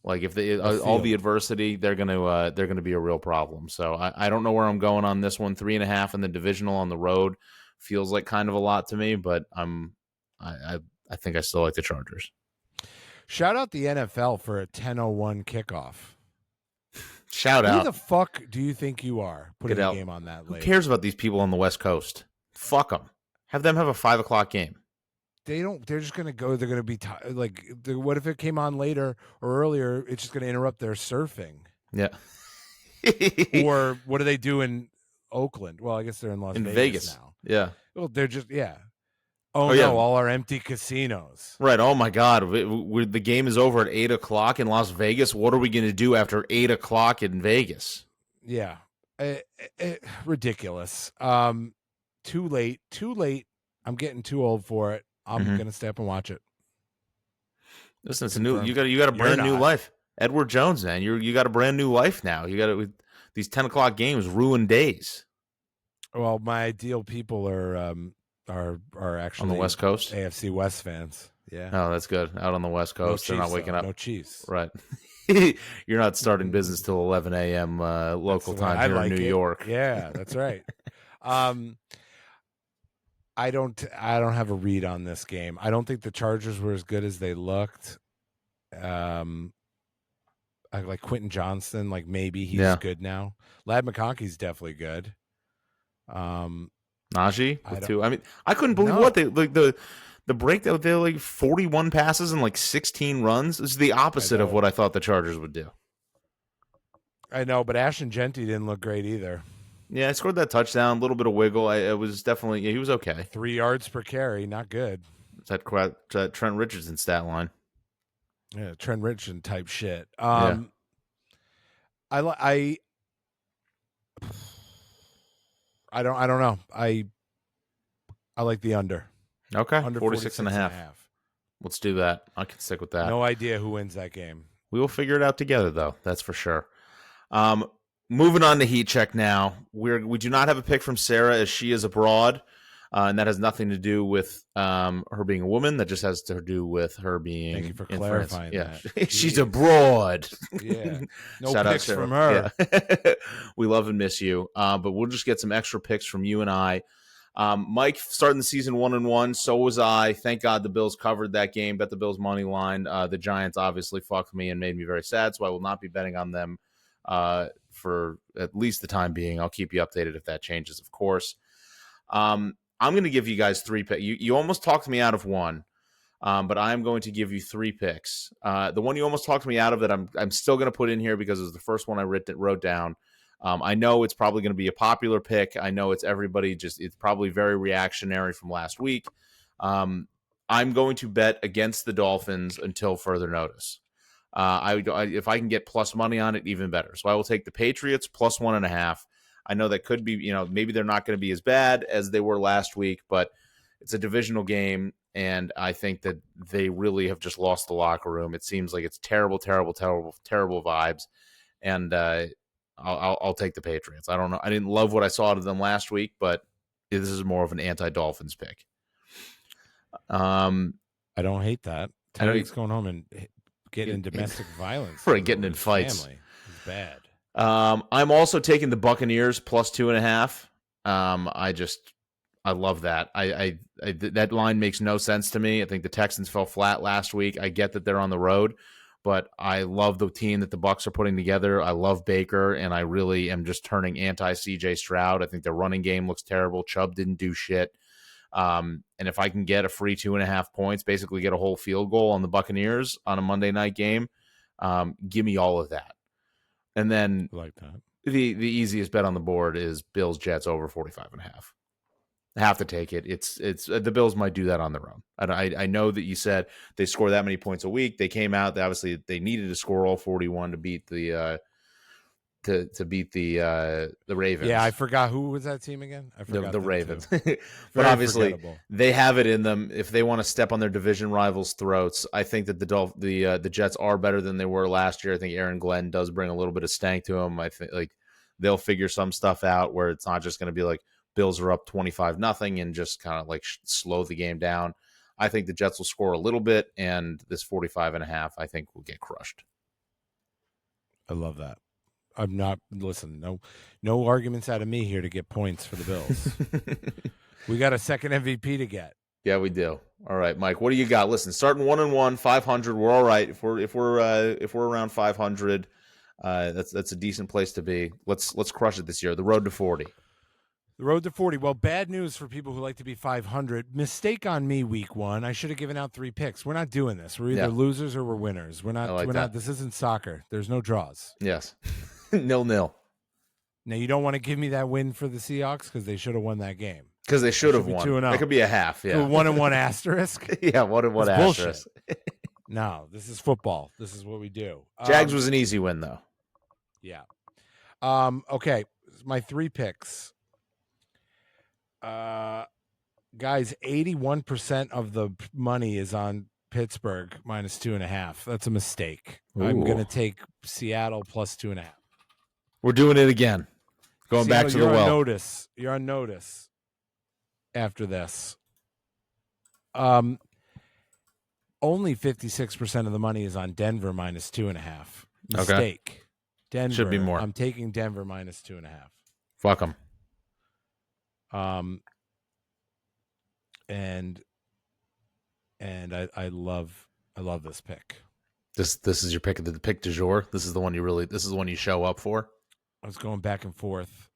like if they all the adversity, they're gonna be a real problem. So I don't know where I'm going on this one. 3.5 in the divisional on the road feels like kind of a lot to me, but I think I still like the Chargers. Shout out the NFL for a 10:01 kickoff. Shout out. Who the fuck do you think you are putting a game on that late? Who cares about these people on the West Coast? Fuck them. Have them have a 5 o'clock game. They're just going to go. They're going to be what if it came on later or earlier? It's just going to interrupt their surfing. Yeah. Or what do they do in Oakland? Well, I guess they're in Vegas now. Yeah. Well, they're just, yeah. Oh, no, all our empty casinos. Right. Oh, my God. The game is over at 8 o'clock in Las Vegas. What are we going to do after 8 o'clock in Vegas? Yeah. Ridiculous. Too late. I'm getting too old for it. I'm going to stay up and watch it. Listen, it's you got a brand new life. Edward Jones, man. You got a brand new life now. You got these 10 o'clock games ruin days. Well, my ideal people are actually on the West Coast, AFC West fans. Yeah. Oh, that's good. Out on the West Coast, they're not waking up. No Chiefs. Right. You're not starting business till 11 a.m. Local time here in New York. Yeah, that's right. I don't have a read on this game. I don't think the Chargers were as good as they looked. I like Quentin Johnston. Like maybe he's good now. Ladd McConkey's definitely good. Najee with 2. I mean, I couldn't believe what they like the break that they like 41 passes and like 16 runs. This is the opposite of what I thought the Chargers would do. I know, but Ashton Genty didn't look great either. Yeah, I scored that touchdown. A little bit of wiggle. It was definitely he was okay. 3 yards per carry, not good. It's that Trent Richardson stat line. Yeah, Trent Richardson type shit. Yeah. I don't know. I like the under. Okay. Under 46 and a half. Let's do that. I can stick with that. No idea who wins that game. We will figure it out together, though. That's for sure. Moving on to Heat Check now. We do not have a pick from Sarah as she is abroad, and that has nothing to do with her being a woman. That just has to do with her being. Thank you for in clarifying France. that. Yeah, she's abroad. Yeah, no Shout out, picks Sarah. from her. Yeah. We love and miss you, but we'll just get some extra picks from you and I. Mike starting the season 1-1. So was I. Thank God the Bills covered that game. Bet the Bills money line. The Giants obviously fucked me and made me very sad, so I will not be betting on them for at least the time being. I'll keep you updated if that changes, of course. I'm going to give you guys 3 picks. You almost talked me out of one, but I'm going to give you 3 picks. The one you almost talked me out of that I'm still going to put in here because it was the first one I wrote down. I know it's probably going to be a popular pick. I know it's probably very reactionary from last week. I'm going to bet against the Dolphins until further notice. If I can get plus money on it, even better. So I will take the Patriots plus 1.5. I know that could be, maybe they're not going to be as bad as they were last week, but it's a divisional game, and I think that they really have just lost the locker room. It seems like it's terrible, terrible, terrible, terrible vibes, and I'll take the Patriots. I don't know. I didn't love what I saw out of them last week, but this is more of an anti-Dolphins pick. I don't hate that. Tarek's going home and getting in domestic violence. Right, getting in fights. Family. It's bad. I'm also taking the Buccaneers plus 2.5. I love that. That line makes no sense to me. I think the Texans fell flat last week. I get that they're on the road, but I love the team that the Bucs are putting together. I love Baker, and I really am just turning anti-CJ Stroud. I think their running game looks terrible. Chubb didn't do shit. And if I can get a free 2.5 points, basically get a whole field goal on the Buccaneers on a Monday night game, give me all of that. And then I like that. The easiest bet on the board is Bills Jets over 45.5. I have to take it. It's the Bills might do that on their own. I know that you said they score that many points a week. They came out. Obviously, they needed to score all 41 to beat the Ravens. Yeah, I forgot who was that team again. I forgot the Ravens. But obviously, they have it in them. If they want to step on their division rivals' throats, I think that the Jets are better than they were last year. I think Aaron Glenn does bring a little bit of stank to them. I think they'll figure some stuff out where it's not just going to be like Bills are up 25-0 and just kind of slow the game down. I think the Jets will score a little bit, and this 45.5 I think will get crushed. I love that. I'm not no arguments out of me here to get points for the Bills. We got a second MVP to get. Yeah, we do. All right, Mike, what do you got? Listen, starting 1-1, 500, we're all right. If we're around 500, that's a decent place to be. Let's crush it this year. The road to 40. The road to 40. Well, bad news for people who like to be 500. Mistake on me week 1. I should have given out 3 picks. We're not doing this. We're either losers or we're winners. We're not. This isn't soccer. There's no draws. Yes. 0-0. Now, you don't want to give me that win for the Seahawks because they should have won that game. Because they should have won. 2-0. It could be a half. Yeah. 1-1 asterisk. Yeah, 1-1 asterisk. No, this is football. This is what we do. Jags was an easy win, though. Yeah. Okay. My 3 picks. Guys, 81% of the money is on Pittsburgh minus 2.5. That's a mistake. Ooh. I'm going to take Seattle plus 2.5. We're doing it again. Going Seattle, back to the well. You're on notice after this. Only 56% of the money is on Denver minus 2.5. Mistake. Okay. Denver should be more. I'm taking Denver minus 2.5. Fuck them. And I love this pick. This is your pick of the pick du jour. This is the one you show up for. I was going back and forth.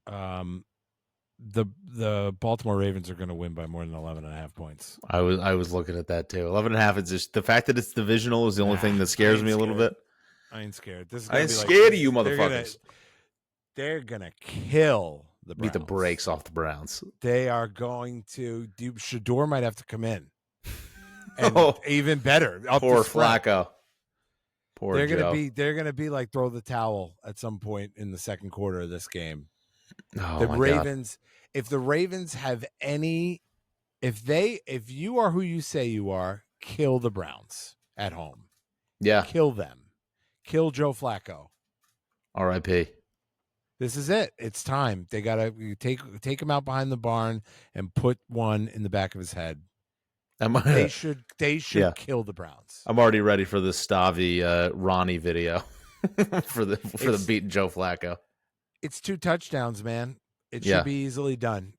The Baltimore Ravens are going to win by more than 11.5 points. I was looking at that too. 11.5 is just the fact that it's divisional is the only thing that scares me a little bit. I ain't scared. I ain't scared of you motherfuckers. They're going to kill the Browns. Beat the brakes off the Browns. They are going to do. Shador might have to come in. And even better, up Poor the spread. Flacco. Poor They're Joe. gonna be like throw the towel at some point in the second quarter of this game. Oh, The my Ravens, if the Ravens have any, if you are who you say you are, kill the Browns at home. Yeah. Kill them. Kill Joe Flacco. R.I.P. This is it. It's time. They gotta take him out behind the barn and put one in the back of his head. They should kill the Browns. I'm already ready for the Stavi Ronnie video for the beating Joe Flacco. It's 2 touchdowns, man. It should be easily done.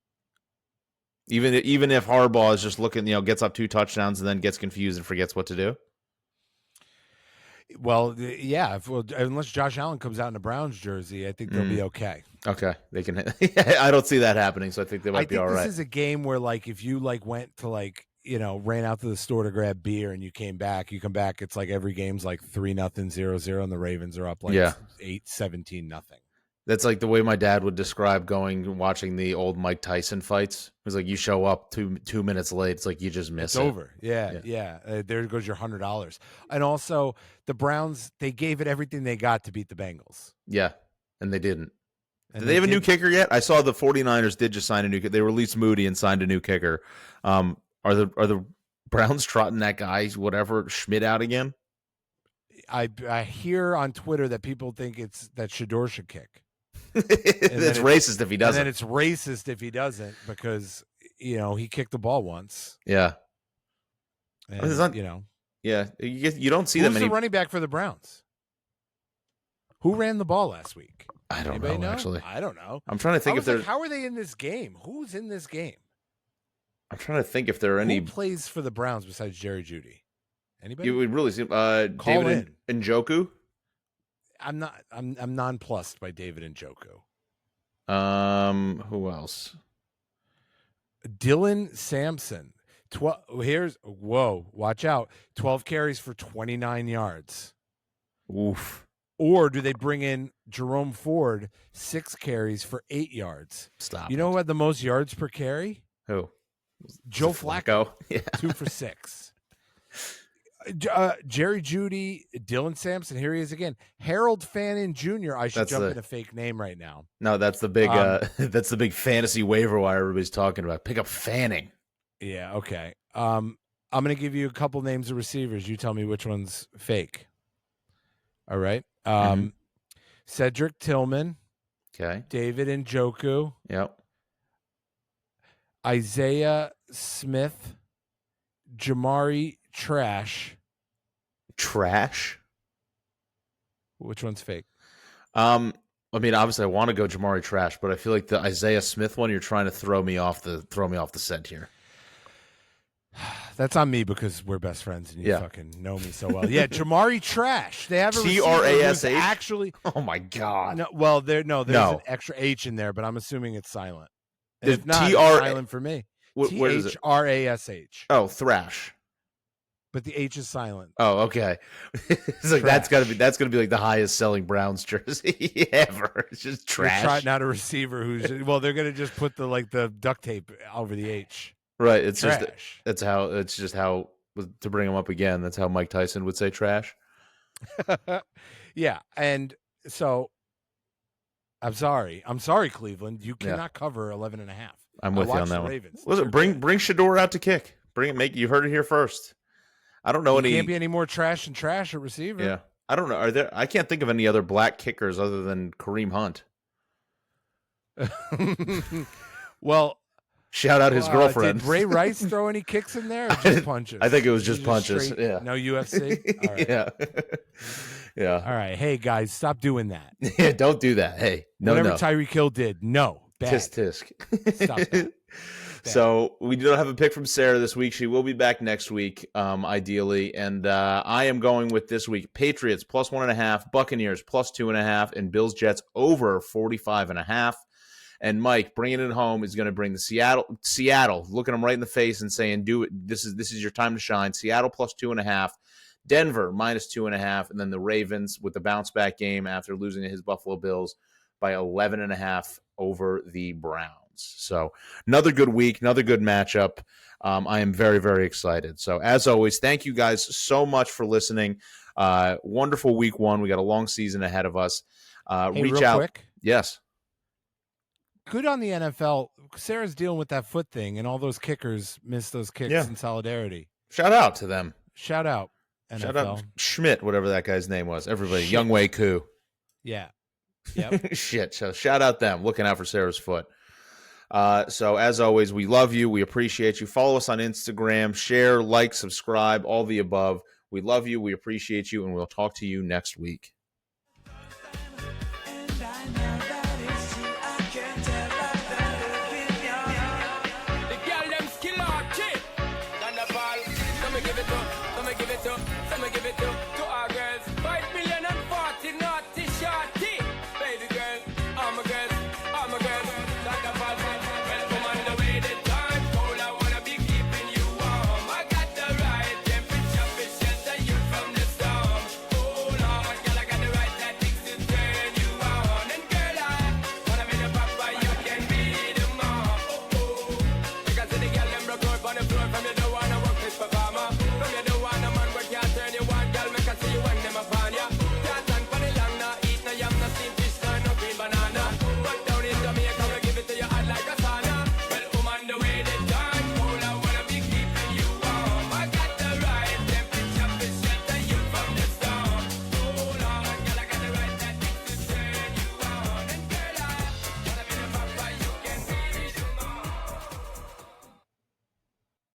Even if Harbaugh is just looking, gets up 2 touchdowns and then gets confused and forgets what to do. Well, yeah. Unless Josh Allen comes out in a Browns jersey, I think they'll be okay. Okay, they can. I don't see that happening, so I think they might be all right. This is a game where, like, if you went to ran out to the store to grab beer and you come back, it's like every game's like 3-0, 0-0, and the Ravens are up like 8-17 nothing. That's like the way my dad would describe watching the old Mike Tyson fights. It was like you show up 2 minutes late. It's like you just miss it. It's over. Yeah. There goes your $100. And also, the Browns, they gave it everything they got to beat the Bengals. Yeah, and they didn't. Did they have a new kicker yet? I saw the 49ers did just sign a new kicker. They released Moody and signed a new kicker. Are the Browns trotting that guy, whatever, Schmidt out again? I hear on Twitter that people think that Shador should kick. It's racist if he doesn't. And then it's racist if he doesn't because, he kicked the ball once. Yeah. And, Yeah, you don't see that many. Who's the running back for the Browns? Who ran the ball last week? I don't know, actually. I don't know. I'm trying to think if there's. How are they in this game? Who's in this game? I'm trying to think if there are any. Who plays for the Browns besides Jerry Jeudy? Anybody? It would really seem. David Njoku. I'm nonplussed by David Njoku. Who else? Dylan Sampson. Watch out. 12 carries for 29 yards. Oof. Or do they bring in Jerome Ford, 6 carries for 8 yards? Stop. You know who had the most yards per carry? Who? Joe Flacco. Yeah. 2 for 6. Jerry Jeudy, Dylan Sampson. Here he is again. Harold Fannin Jr. I should jump in a fake name right now. No, that's the big that's the big fantasy waiver wire everybody's talking about. Pick up Fanning. Yeah, okay. I'm going to give you a couple names of receivers. You tell me which one's fake. All right. Cedric Tillman. Okay. David Njoku. Yep. Isaiah Smith. Jamari Trash. Which one's fake? I mean, obviously, I want to go Jamari Trash, but I feel like the Isaiah Smith one, you're trying to throw me off the scent here. That's on me because we're best friends and you fucking know me so well. Yeah, Jamari Trash. They have a Trash. Actually, oh my god. No, well, there's an extra H in there, but I'm assuming it's silent. And There's if not, it's silent for me. Where is it? Trash. Oh, Thrash. But the H is silent. Oh, okay. It's like that's gonna be like the highest selling Browns jersey ever. It's just trash. You're trotting out a receiver who's they're gonna just put the duct tape over the H. Right. It's trash. just how to bring him up again. That's how Mike Tyson would say trash. Yeah, and so I'm sorry, Cleveland. You cannot cover 11.5. I'm with you on that one. Ravens. Listen, bring Shador out to kick. You heard it here first. I don't know Can't be any more trash than trash at receiver. Yeah. I don't know. I can't think of any other black kickers other than Kareem Hunt. Well, shout out his girlfriend. Did Ray Rice throw any kicks in there or just punches? I think it was just punches. Yeah. No UFC? All right. Yeah. Yeah. All right. Hey, guys, stop doing that. Yeah, don't do that. Hey, Whatever Tyreek Hill did, no. Bad. Tisk. Stop that. So we don't have a pick from Sarah this week. She will be back next week, ideally. And I am going with this week Patriots plus 1.5, Buccaneers plus 2.5, and Bills Jets over 45.5. And Mike, bringing it home, is going to bring the Seattle, looking them right in the face and saying, "Do it. This is your time to shine." Seattle plus 2.5, Denver minus 2.5, and then the Ravens with the bounce back game after losing to his Buffalo Bills by 11.5 over the Browns. So another good week, another good matchup. I am very, very excited. So as always, thank you guys so much for listening. Wonderful week one. We got a long season ahead of us. Hey, Reach real out. quick. Yes. Good on the NFL. Sarah's dealing with that foot thing, and all those kickers missed those kicks in solidarity. Shout out to them. Shout out, NFL. Shout out Schmidt, whatever that guy's name was. Everybody, Shit. Youngway Koo. Yeah. Yep. Shit. So shout out them. Looking out for Sarah's foot. So as always, we love you. We appreciate you. Follow us on Instagram. Share, like, subscribe, all the above. We love you. We appreciate you, and we'll talk to you next week.